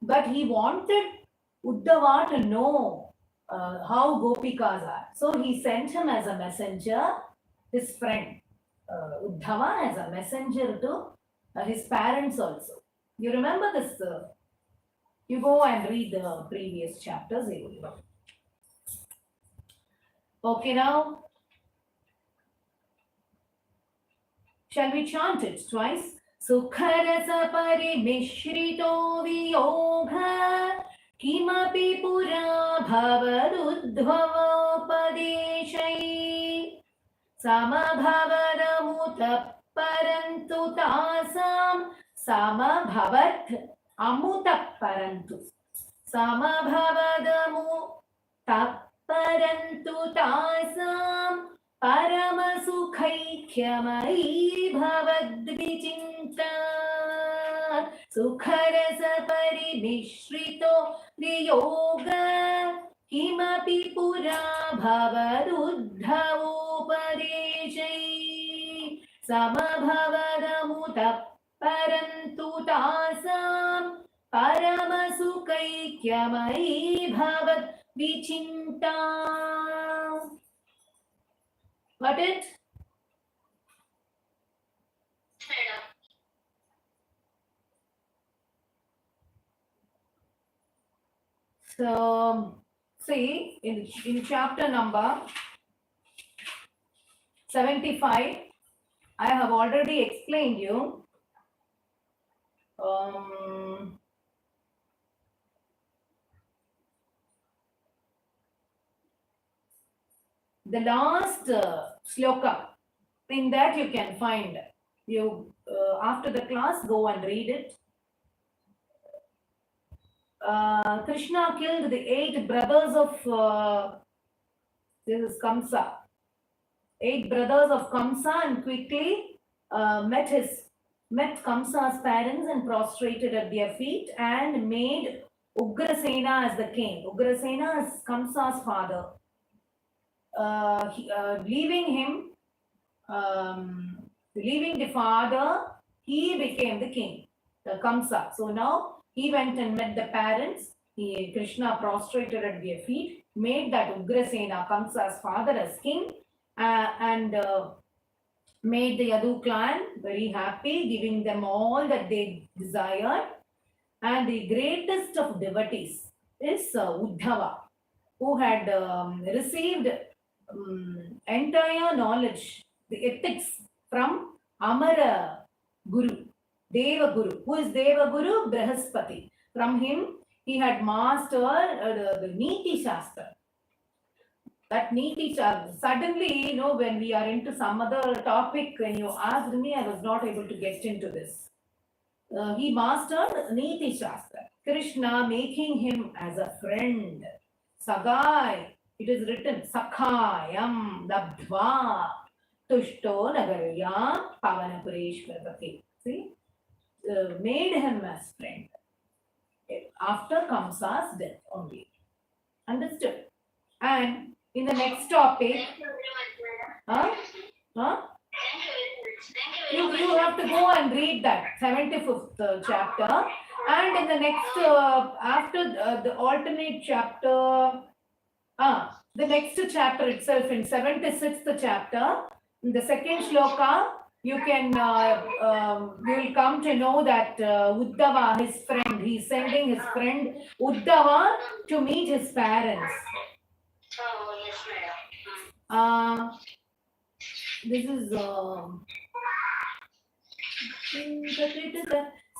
But he wanted Uddhava to know how Gopikas are. So he sent him as a messenger, his friend Uddhava as a messenger to his parents also. You remember this? You go and read the previous chapters. You will know. Okay, now shall we chant it twice? Sukharasa parimishhrito viyogha kimapi pura bhavaruddhavopadeshai samabhavadamuta parantu tasam samabhavat amuta parantu samabhavadamu tapparantu tasam Paramasukhaikhyamayi bhavadvichinta Sukharasa parimishhrito viyoga Kimapi pura bhavaruddhavopadeshai Samabhavadamuta parantu tasam Paramasukhaikhyamayi bhavadvichinta. Got it? So, see, in chapter number 75, I have already explained you the last shloka. In that you can find. You after the class, go and read it. Krishna killed the 8 brothers of this is Kamsa. 8 brothers of Kamsa and quickly met Kamsa's parents and prostrated at their feet and made Ugrasena as the king. Ugrasena is Kamsa's father. Leaving the father, he became the king, the Kamsa. So now he went and met the parents. Krishna prostrated at their feet, made that Ugrasena, Kamsa's father, as king, and made the Yadu clan very happy, giving them all that they desired. And the greatest of devotees is Uddhava, who had received entire knowledge, the ethics from Amara Guru, Deva Guru. Who is Deva Guru? Brahaspati. From him, he had mastered the Niti Shastra. That Niti Shastra. Suddenly, when we are into some other topic, when you asked me, I was not able to get into this. He mastered Niti Shastra. Krishna making him as a friend. Sagai. It is written, Sakhayam Labdva Tushto Nagarayam Pavanapureshvarati. See? Made him as friend. After Kamsa's death only. Understood? And in the next topic, Thank you very much, madam. Thank you very much. you have to go and read that 75th chapter. And in the next, after the alternate chapter, the next chapter itself, in 76th chapter, in the second shloka, you can you will come to know that Uddhava, his friend, he's sending his friend Uddhava to meet his parents. Oh, yes, madam. this is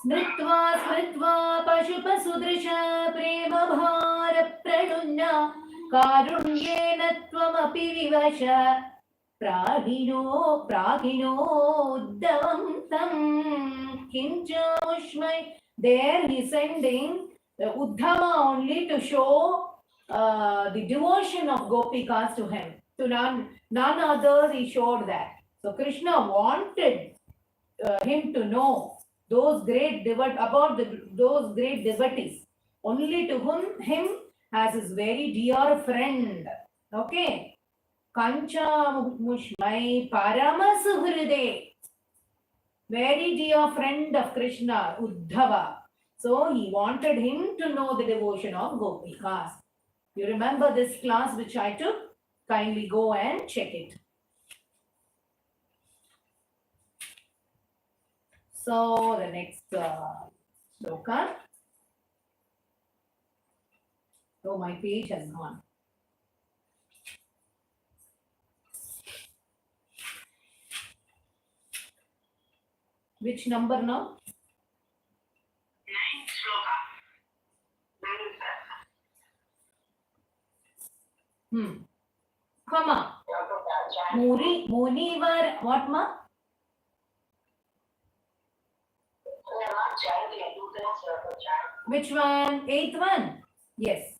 स्मृत्वा स्मृत्वा पशुपसुदृश प्रेम भार प्रणुन्ना कारुण्येन त्वमपि विवश प्रागिणोद्धवं तं किञ्च उष्मै. There he is sending Uddhava only to show the devotion of Gopikas to him. To none others he showed that. So Krishna wanted him to know those great those great devotees, only to whom him as his very dear friend. Okay. Kancha Mushmai Paramasuhride, very dear friend of Krishna, Uddhava. So he wanted him to know the devotion of Gopikas. You remember this class which I took? Kindly go and check it. So the next sloka. Oh, my page has gone. Which number now? 9th shloka. Come on. Munivar, what ma? Which one? 8th one? Yes.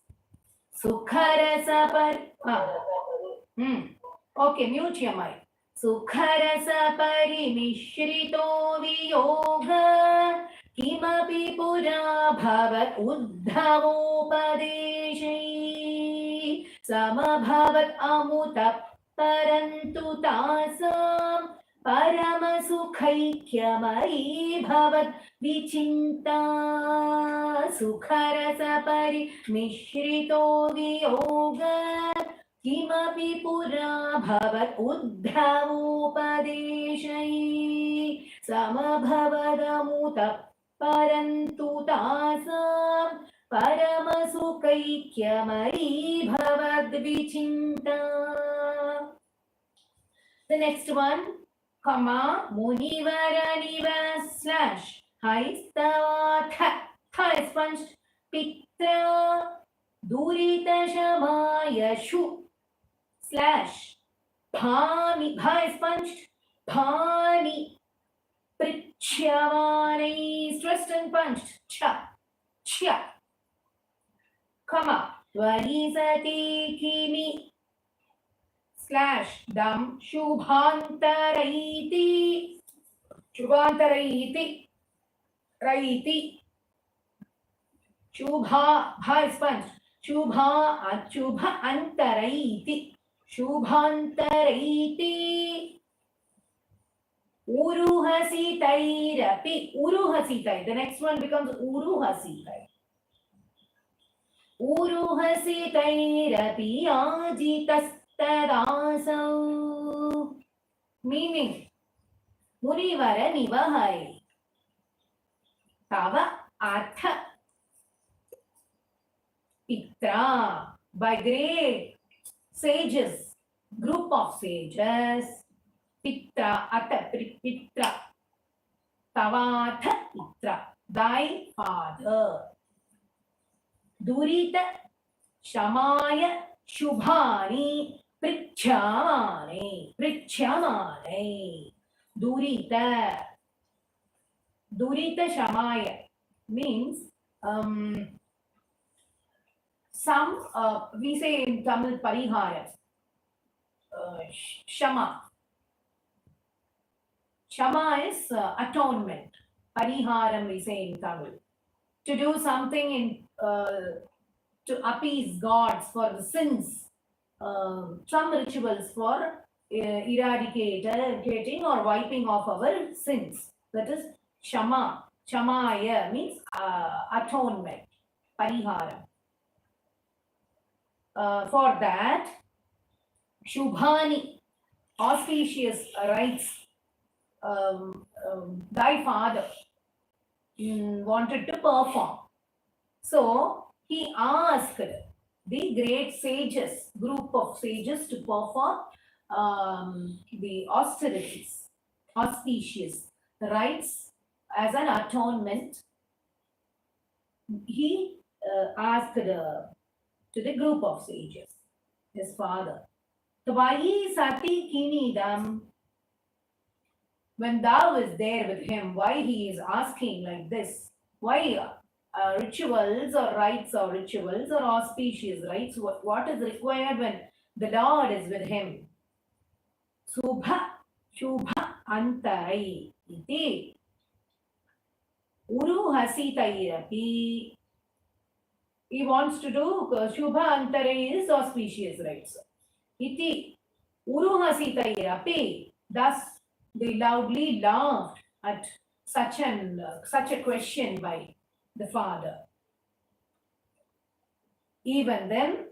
Sukharasa par. Okay, mute your mic. Sukharasa parimishhrito viyoga kimapi pura bhavat uddhavopadeshai samabhavat amutap parantu tasam paramasukhaikyamai bhavat vichinta sukharasa parimishhrito viyoga किमपि पुरा भवत् उद्धवोपदेशै समभवदमुतः परन्तु तासां परमसुखैक्यमयी भवद्विचिन्ता. The next one, comma, munivara slash haistava tha is punched, pitra durita shamaya shu slash bhani, bha is punched, bhani prichyavani, stressed and punched, cha, cha, comma, varisati kimi slash dam shubhantaraiti, shubhantaraiti, raiti, shubha, bha is punched, shubha, shubha antaraiti, Shubhantaraiti Uruhasitairapi. Uruhasitai. The next one becomes Uruhasitai. Uruhasitairapi ajitastadasau. Meaning, Munivara nivahai. Tava atha. Pitra. By great sages, group of sages, Pitra, Ata, Pitra, Tavatha, Pitra, thy father, Durita, Shamaya, Shubhani, Prichyamane, Durita, Durita Shamaya means some, we say in Tamil, parihara, shama. Shama is atonement. Pariharam we say in Tamil. To do something in, to appease gods for the sins. Some rituals for eradicating or wiping off our sins. That is shama. Shamaya means atonement. Pariharam. For that, Shubhani, auspicious rites, thy father wanted to perform. So he asked the great sages, group of sages, to perform the austerities, auspicious rites as an atonement. He asked to the group of sages, his father, Tvayi sati kinidam. When thou is there with him, why he is asking like this? Why rituals or rites or rituals or auspicious rites? What is required when the Lord is with him? Subha Shubha Antarai iti Uru Hasitairapi. He wants to do Shubha Antarai is auspicious rites. Iti Uru Hasitairapi. Thus they loudly laughed at such a question by the father. Even then,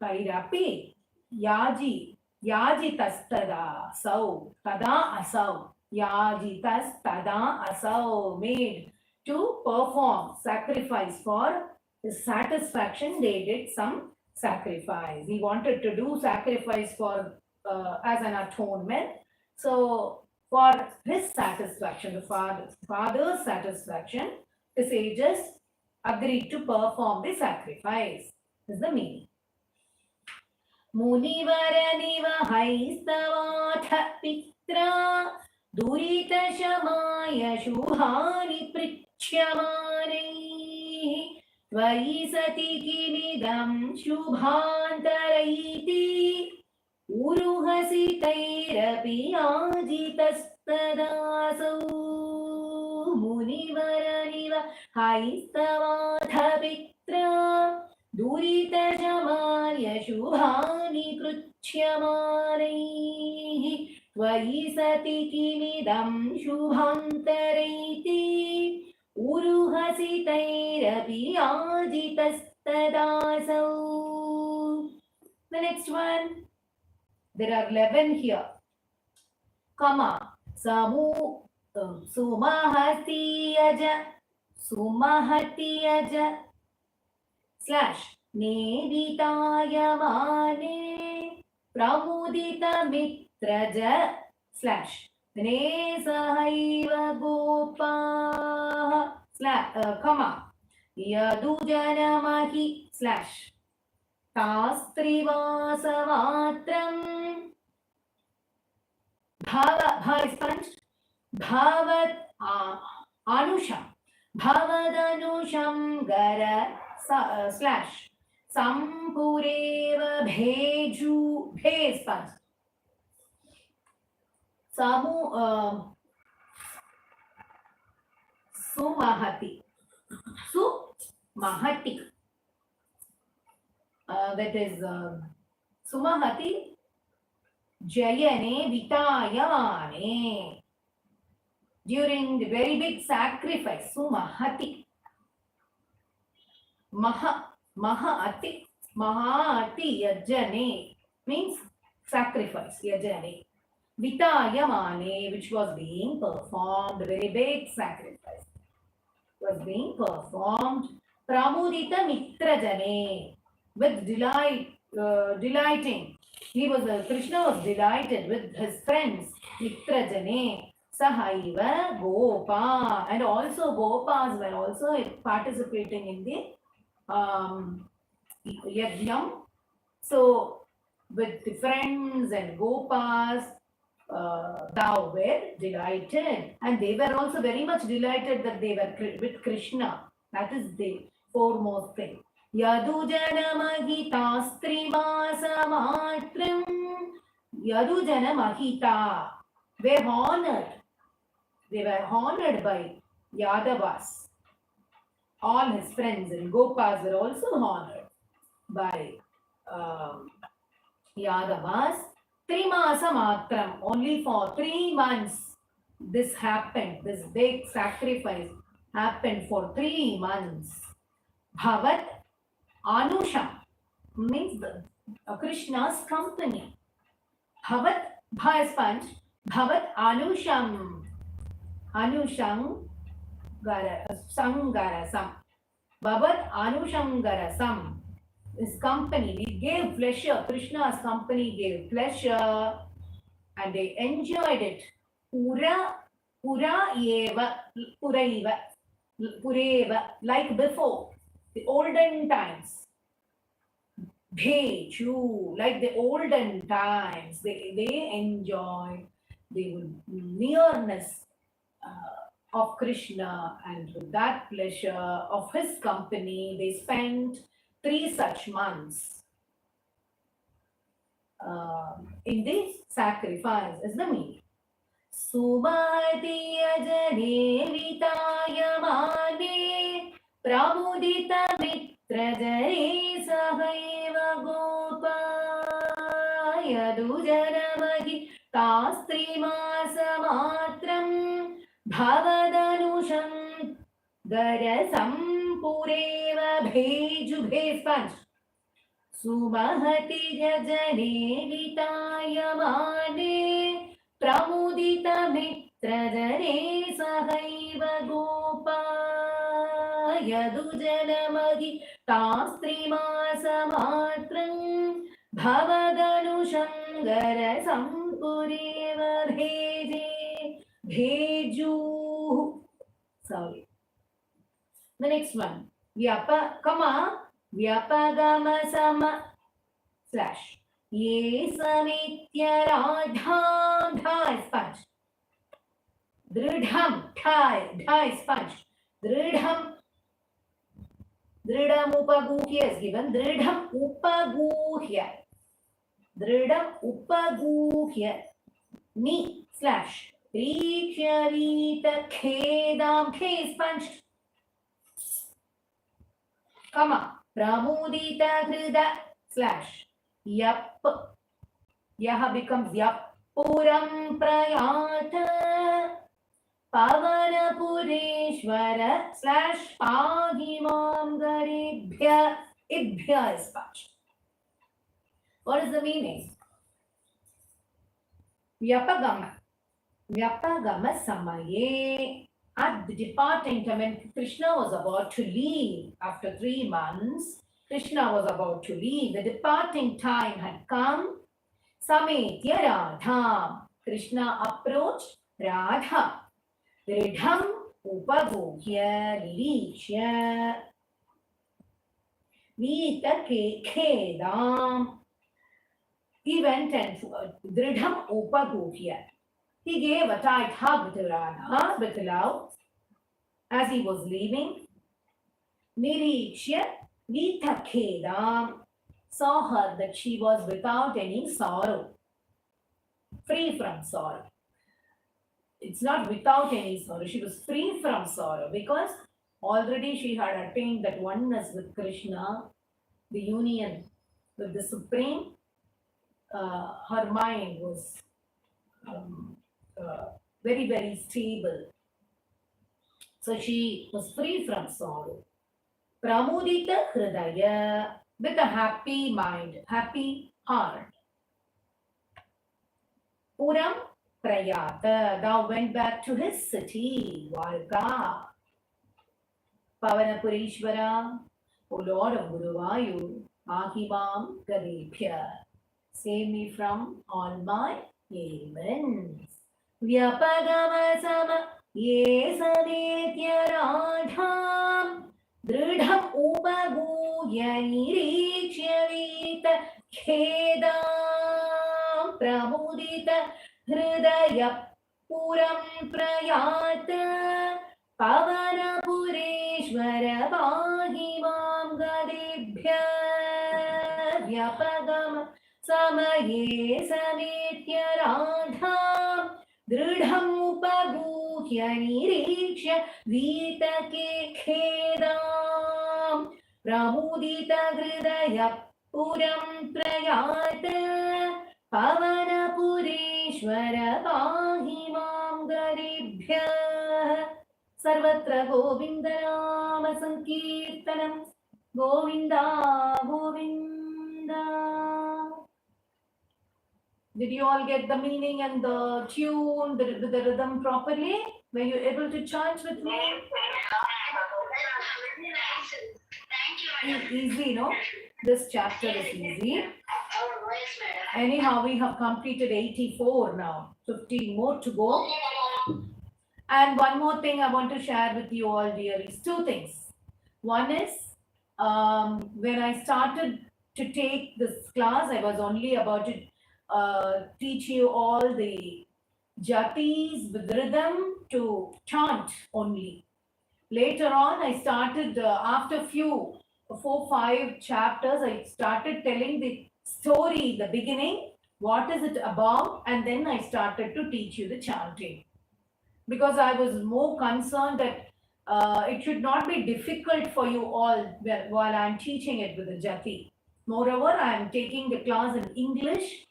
Tairapi Yajitas tada sau tada asau. Yajitas tada asau, made to perform sacrifice for his satisfaction. They did some sacrifice. He wanted to do sacrifice for as an atonement. So for his satisfaction, the father's satisfaction, the sages agreed to perform the sacrifice. This is the meaning. Munivaraniva haistavatha pitra durita shamaya shuhani prichyamane tvayi sati kinidam shubhantaraiti Uruhasitairapi ajitastadasau Munivaraniva haistavatha pitra Durita jamaya shubhani pruchyamane Tvayi sati kinidam shubhantaraiti Uruhasitairapi ajitastadasau. The next one. There are 11 here. Kama sumahatiyaja slash neditayamane pramudita mitraja slash nesahaiva gopa slash kama yadujanamahi slash Tastrivasavatram Bhava is punched. Bhavat Anusham Bhavadanusam Gara slash Sampureva Bheju Bhe is punched. Sumahati Sumahati that is Sumahati Jayane Vitayamane. During the very big sacrifice, Sumahati Mahati Yajane means sacrifice, Yajane. Vitayamane, which was being performed, the very big sacrifice was being performed. Pramudita Mitrajane. With delighting. Krishna was delighted with his friends. Mitrajane, Sahaiva, Gopa. And also Gopas were also participating in the Yajnam. So with the friends and Gopas, thou were delighted. And they were also very much delighted that they were with Krishna. That is the foremost thing. Yadujanamahitastrivasamatram Yadujanamahita were honored. They were honored by Yadavas. All his friends and Gopas were also honored by Yadavas. Trimasa matram, only for 3 months this happened. This big sacrifice happened for 3 months. Bhavat Anusham means Krishna's company. Bhavat Bha is punch. Bhavat Anusham. Anusham Sangarasam. Bhavat Anusham Garasam. His company, it gave pleasure. Krishna's company gave pleasure. and they enjoyed it. Pureva, like before, the olden times. Bheju, like the olden times, they enjoyed the nearness of Krishna, and with that pleasure of his company, they spent 3 such months in this sacrifice, is the meaning. Subhatiya jane vitayamane pramudita mitra jane sahaiva gopaya dujanamagi tastrimasamatram bhavadanusham garasam pureva bheju bhespanch Sumahati jajane vitayamane pramudita mitra jane sahaiva gopaya dujanamagi tastrimasamatram bhavadanusham garasam pureva bheju. Sorry. The next one. Vyapagama sama slash ye samitya radham dha is punch. Dridham dha is punch. Dridham upaguhya is given. Dridham upaguhya ni slash Rikshavita khedam k is punched. Comma. Pramudita hrida slash yap. Yaha becomes yap. Puram prayata pavana pureshwara slash pahimam garibhya. Ibhya is punched. What is the meaning? Vyapagama samaye. At the departing time, when Krishna was about to leave after 3 months, Krishna was about to leave. The departing time had come. Sametya Radham. Krishna approached Radha. Dridham upaguhya lishya. Vita khedam. He went and Dridham upaguhya. He gave a tight hug to Radha with love as he was leaving. Nirikshya Vita Khedam saw her that she was without any sorrow, free from sorrow. It's not without any sorrow, she was free from sorrow because already she had attained that oneness with Krishna, the union with the Supreme. Her mind was very, very stable. So she was free from sorrow. Pramudita hridaya, with a happy mind, happy heart. Puram prayata, thou went back to his city, Varka. Pavanapurishvara, O Lord of Guruvayur, Ahimam Gadebhya, save me from all my ailments. Vyapagama sama ye sametya radham dridham upaguhya nirikshya vita khedam pramudita hridaya puram prayata pavana pureshwara pahimam gadebhya. Vyapagama samaye sametya radham dridham upaguhya nirikshya vitake khedam pramudita hridaya puram prayata pavana pureshwara pahimam garibhya. Sarvatra Govinda Nama Sankirtanam Govinda Govinda. Did you all get the meaning and the tune, the rhythm properly? Were you able to chant with me? Thank you. Easy, no? This chapter is easy. Yes, madam. Anyhow, we have completed 84 now, 15 more to go. Okay, madam. And one more thing I want to share with you all, dear, is two things. One is when I started to take this class, I was only about to teach you all the jathis with rhythm to chant only. Later on, I started, after few 4-5 chapters, I started telling the story, the beginning, what is it about, and then I started to teach you the chanting. Because I was more concerned that it should not be difficult for you all while I'm teaching it with the jathi. Moreover, I am taking the class in English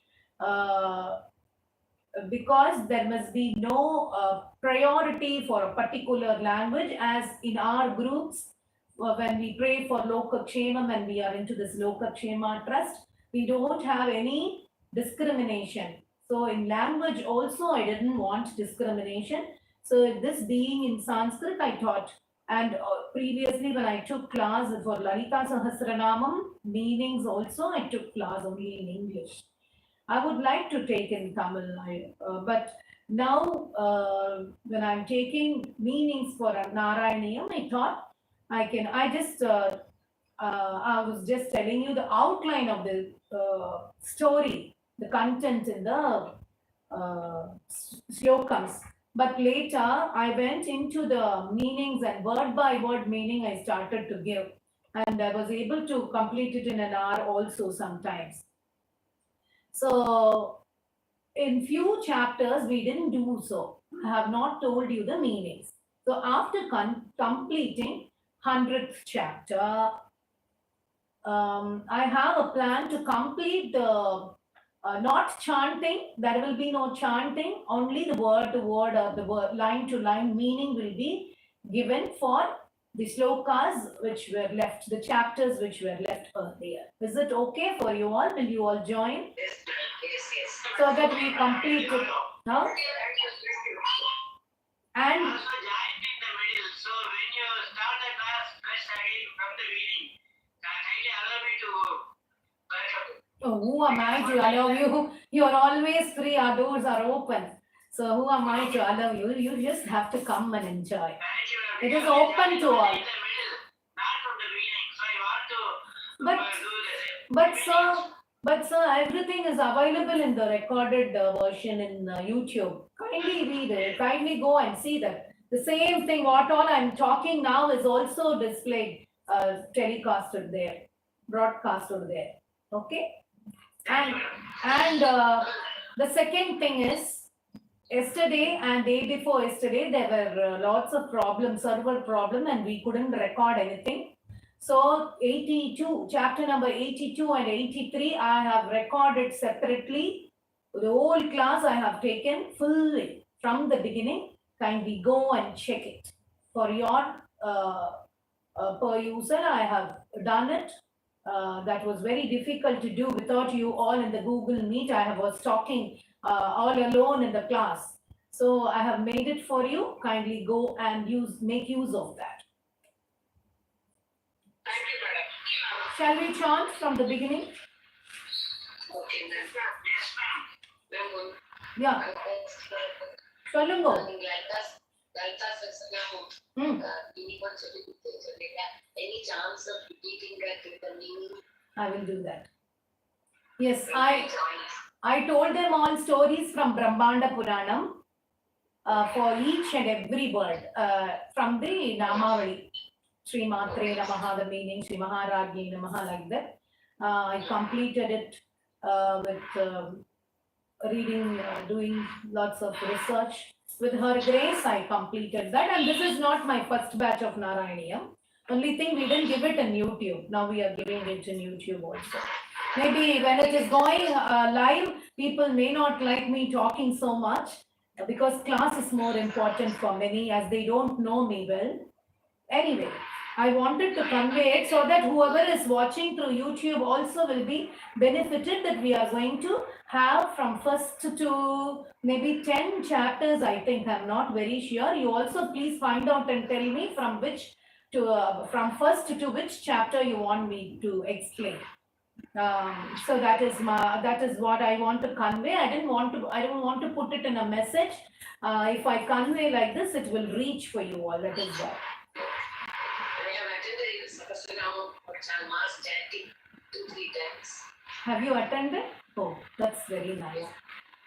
because there must be no priority for a particular language, as in our groups, when we pray for LOKAKSHEMA, when we are into this LOKAKSHEMA trust, we don't have any discrimination. So in language also, I didn't want discrimination. So this being in Sanskrit, I taught. And previously when I took class for Lalita Sahasranamam, meanings also, I took class only in English. I would like to take in Tamil, but now when I'm taking meanings for Narayaneyam, I thought I was just telling you the outline of the story, the content in the shlokas. But later I went into the meanings and word by word meaning I started to give. And I was able to complete it in an hour also sometimes. So in few chapters, we didn't do so. I have not told you the meanings. So after completing 100th chapter, I have a plan to complete the not chanting. There will be no chanting. Only the word to word or the word line to line meaning will be given for the shlokas which were left, the chapters which were left earlier. Is it okay for you all? Will you all join? Yes, yes. So that we complete it. Huh? And Also join in the middle. So when you start the class, press again from the beginning. Kindly allow me to back up. oh, who am I to allow you? You are always free. Our doors are open. So who am I to allow you? You just have to come and enjoy. Thank you. It is open to all. In the middle, not from the beginning. So I want to But do the same. but sir, everything is available in the recorded version in YouTube. Kindly read it. Kindly go and see that. The same thing, what all I'm talking now is also displayed, telecasted there, broadcasted there. Okay? And the second thing is, yesterday and day before yesterday, there were lots of problems, server problem, and we couldn't record anything. So 82, chapter number 82 and 83, I have recorded separately. The whole class I have taken fully from the beginning. Kindly go and check it. For your per user, I have done it. That was very difficult to do without you all in the Google Meet. I was talking all alone in the class. So I have made it for you. Kindly go and make use of that. Thank you, madam. Shall we chant from the beginning? Okay, ma'am. Yes, ma'am. Yeah. சொல்லுங்க. Any chance of repeating that with the meaning? I will do that. Yes, I told them all stories from Brahmanda Puranam for each and every word from the Namavali. Sree Mathrey Namaha, the meaning, SREEMANNARAYANEEYAM Namaha, like that. I completed it with reading, doing lots of research. With her grace, I completed that. And this is not my first batch of Narayaneyam. Only thing, we didn't give it in YouTube. Now we are giving it in YouTube also. Maybe when it is going live, people may not like me talking so much because class is more important for many as they don't know me well. Anyway, I wanted to convey it so that whoever is watching through YouTube also will be benefited, that we are going to have from first to maybe 10 chapters, I think. I'm not very sure. You also please find out and tell me from first to which chapter you want me to explain. So that is what I want to convey. I don't want to put it in a message. If I convey like this, it will reach for you all. That is why. I have attended Sahasranama mass chanting 2-3 times. Have you attended? Oh, that's very nice.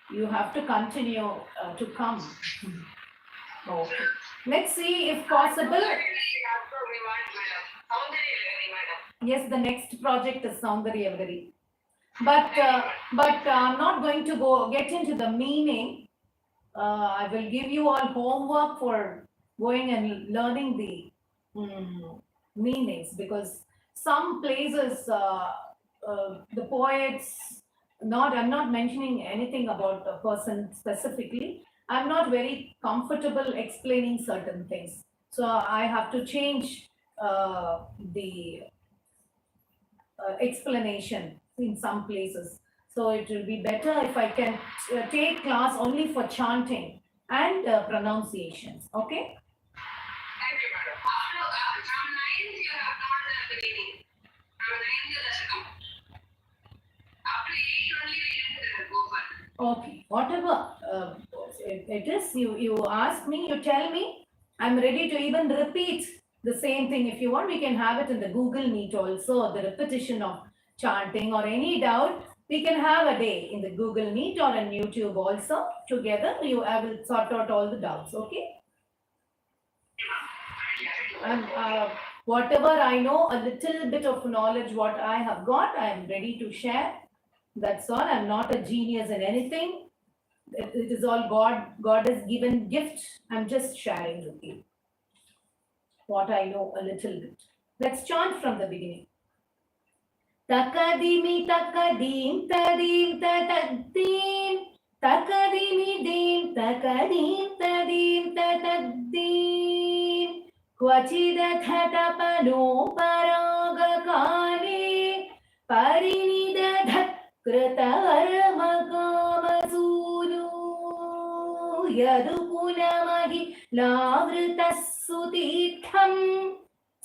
You have to continue to come. Okay. Let's see if possible. Yes, the next project is Soundaryavagari. But I'm not going to get into the meaning. I will give you all homework for going and learning the meanings, because some places the poets, I'm not mentioning anything about a person specifically. I'm not very comfortable explaining certain things, so I have to change the explanation in some places. So it will be better if I can take class only for chanting and pronunciations. Okay. Thank you, madam. From 9th, you have taught the beginning. From 9th to the second. After 8 only we can go for. Okay. Whatever it is, you ask me, you tell me. I'm ready to even repeat the same thing. If you want, we can have it in the Google Meet also, the repetition of chanting, or any doubt, we can have a day in the Google Meet or on YouTube also. Together, I will sort out all the doubts. Okay. And whatever I know, a little bit of knowledge, what I have got, I am ready to share. That's all. I'm not a genius in anything. It is all God has given gift. I'm just sharing with you what I know a little bit. Let's chant from the beginning. Takadimi takadim tadim tatadim. Takadimi dim takadim tadim tatadim. Kvachidhatapano paragakale parinidadhat कृतवर्मकामसूनु यदुकुलमहि लावृतस्सुतीर्थम्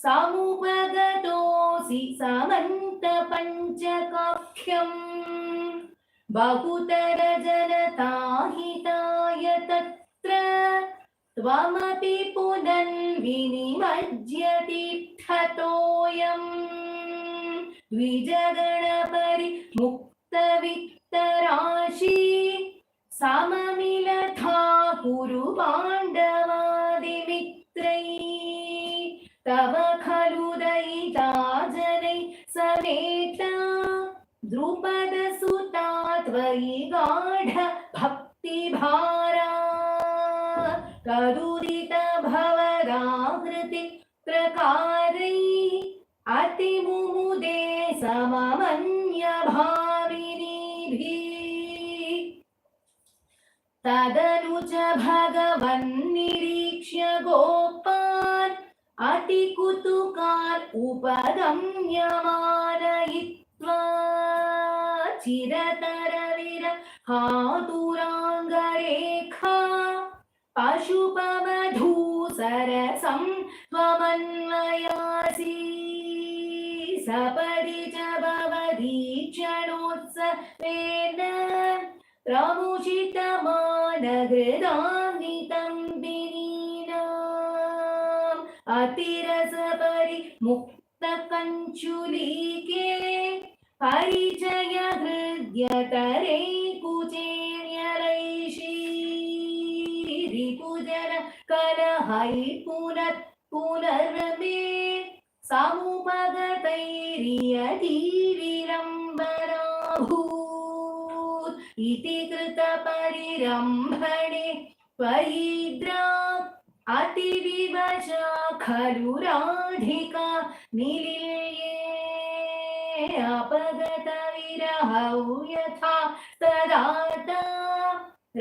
समुपगतोऽसि समन्तपञ्चकाख्यम् बहुतरजनताहिताय तत्र त्वमपि पुनन्विनिमज्यतीर्थतोऽयम् द्विजगणपरिमुक्तवित्तराशि सममिलथा कुरु पाण्डवादिमित्रै तव खलु दयिता जनै समेता द्रुपदसुता त्वयि गाढ भक्तिभारा तदुदित भवदाकृति प्रकारै अतिमुमुदे सममन्यभाविनीभिः तदनु च भगवन्निरीक्ष्य गोपान् अतिकुतुकान् उपगम्यमानयित्वा चिरतरविरहातुराङ्गरेखा पशुपवधूसरसं त्वमन्वयासि सपदि च भवदीक्षणोत्सवेन प्रमुचितमानहृदान्वितं विनीनाम् अतिरसपरिमुक्तकञ्चुलीके परिचय हृद्यतरे कुचेर्यरैषी रिपुजन कलहै पुनर्मे समुपगतैर्यतीविरम्बराभूत् इति कृतपरिरम्भणे त्वयिद्रा अतिविवशा खलु राधिका निलीये अपगतविरहौ यथा तदाता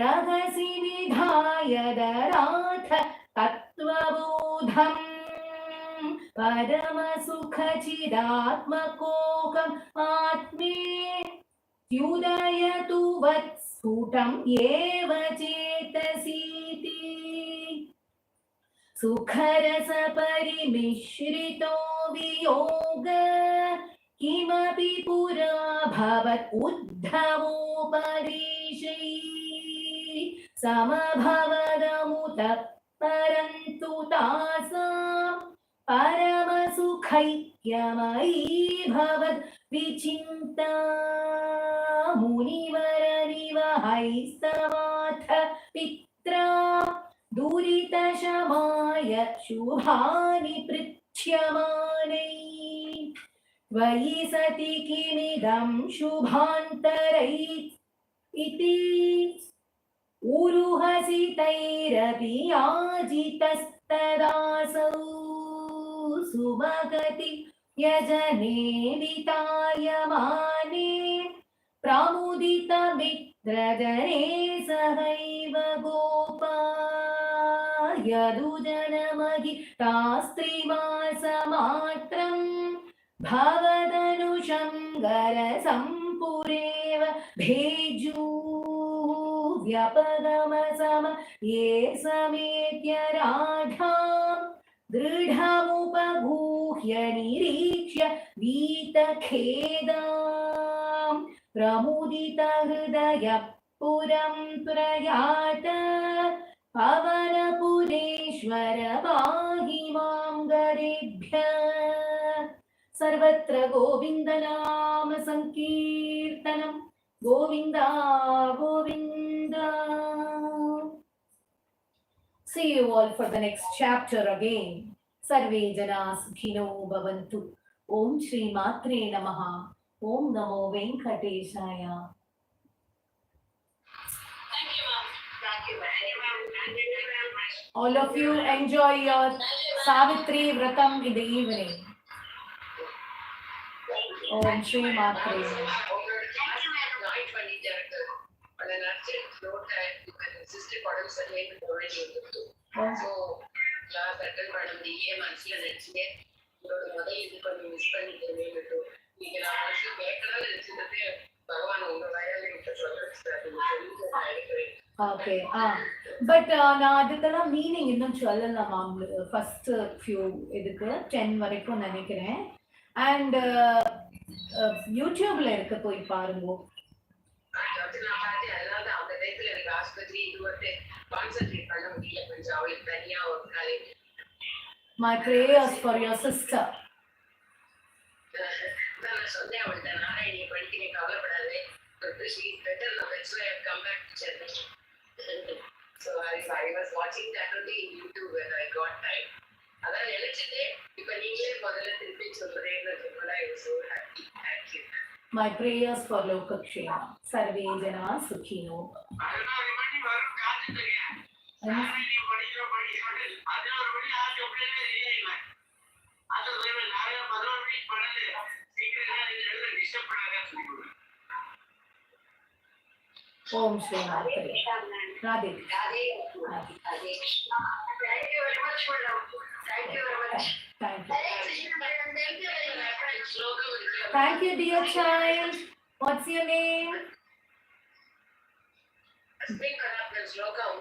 रहसि विधाय दराथ तत्त्वबोधम् परमसुखचिदात्मकोकम् आत्मे द्युदयतु वत्स्फुटं येव चेतसीति सुखरसपरिमिश्रितो वियोग किमपि पुरा भवत् उद्धवोपदेशैः समभवदमुत परन्तु तासां परमसुखैक्यमयी भवद् विचिन्ता मुनिवरनिवहैस्तवाथ पित्रा दुरितशमाय शुभानि पृच्छ्यमानै त्वयि सति किमिदं शुभान्तरै इति उरुहसितैरपि याजितस्तदासौ सुमगति यजने वितायमाने प्रमुदितमित्रजने सहैव गोपा यदुजनमहितास्त्रिमासमात्रम् भवदनुशङ्करसम्पुरेव भेजू व्यपगमसम ये समेत्य राधां दृढमुपगूह्य निरीक्ष्य वीतखेदां प्रमुदितहृदय पुरं प्रयात पवनपुरेश्वर पाहि मां गरेभ्यः सर्वत्र गोविन्दनाम संकीर्तनं Govinda Govinda. See you all for the next chapter again. Sarve jana sukhino bhavantu. Om Shri Matre Namaha. Om Namo Venkatesaya. Thank you, ma'am. Thank you, ma'am. Thank you very much. All of you enjoy your Savitri Vratam in the evening. Om Shri Matre Namaha. So, class attend madam DA manasila nechine idoda modal idu konjam miss pannitene nenu neenga na manasila kekala nechindade bhagavan unga vayale inta solradhu. Okay. But நான் அதுக்கெல்லாம் meaning இன்னும் சொல்லல ma'am. First few இதுக்கு 10 வரைக்கும் நினைக்கிறேன். And யூடியூப்ல இருக்க போய் பாருங்க. My prayers for your sister. She is better now, that's why I have come back to Chennai. So I was watching that only in YouTube when I got time. அதான் நினைச்சதே இப்ப நீங்களே முதல்ல திருப்பி சொல்றேன்னு I was so happy. Thank you. My prayers for LOKAKSHEMA. Sarve jana sukhino. Om Shri Matre. Radhe. Thank you very much, madam. Thank you very much. Thank you. Thank you, dear child. What's your name? ஸ்லோகம்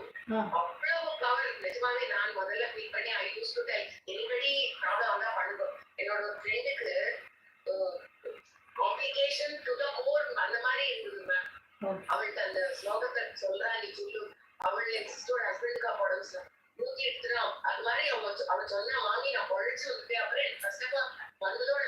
அவ்வளவு power. நிஜமாவே நான் முதல்ல feel பண்ணி I use to type anybody problem தான் பண்ணுவோம். என்னோட ஒரு ஃப்ரெண்டுக்கு காம்ப்ளிகேஷன் டு த கோர் அந்த மாதிரி இருந்தது மேம். அவள்கிட்ட அந்த ஸ்லோகத்தை சொல்றா நீ சொல்லு. அவள் என் சிஸ்டரோட ஹஸ்பண்டுக்கா போடும் சார் 108 அது மாதிரி அவ சொன்னா வாங்கி நான் பொழைச்சு வந்துட்டேன். அப்புறம் எனக்கு ஃபர்ஸ்ட் ஆஃப் ஆல் வந்ததோட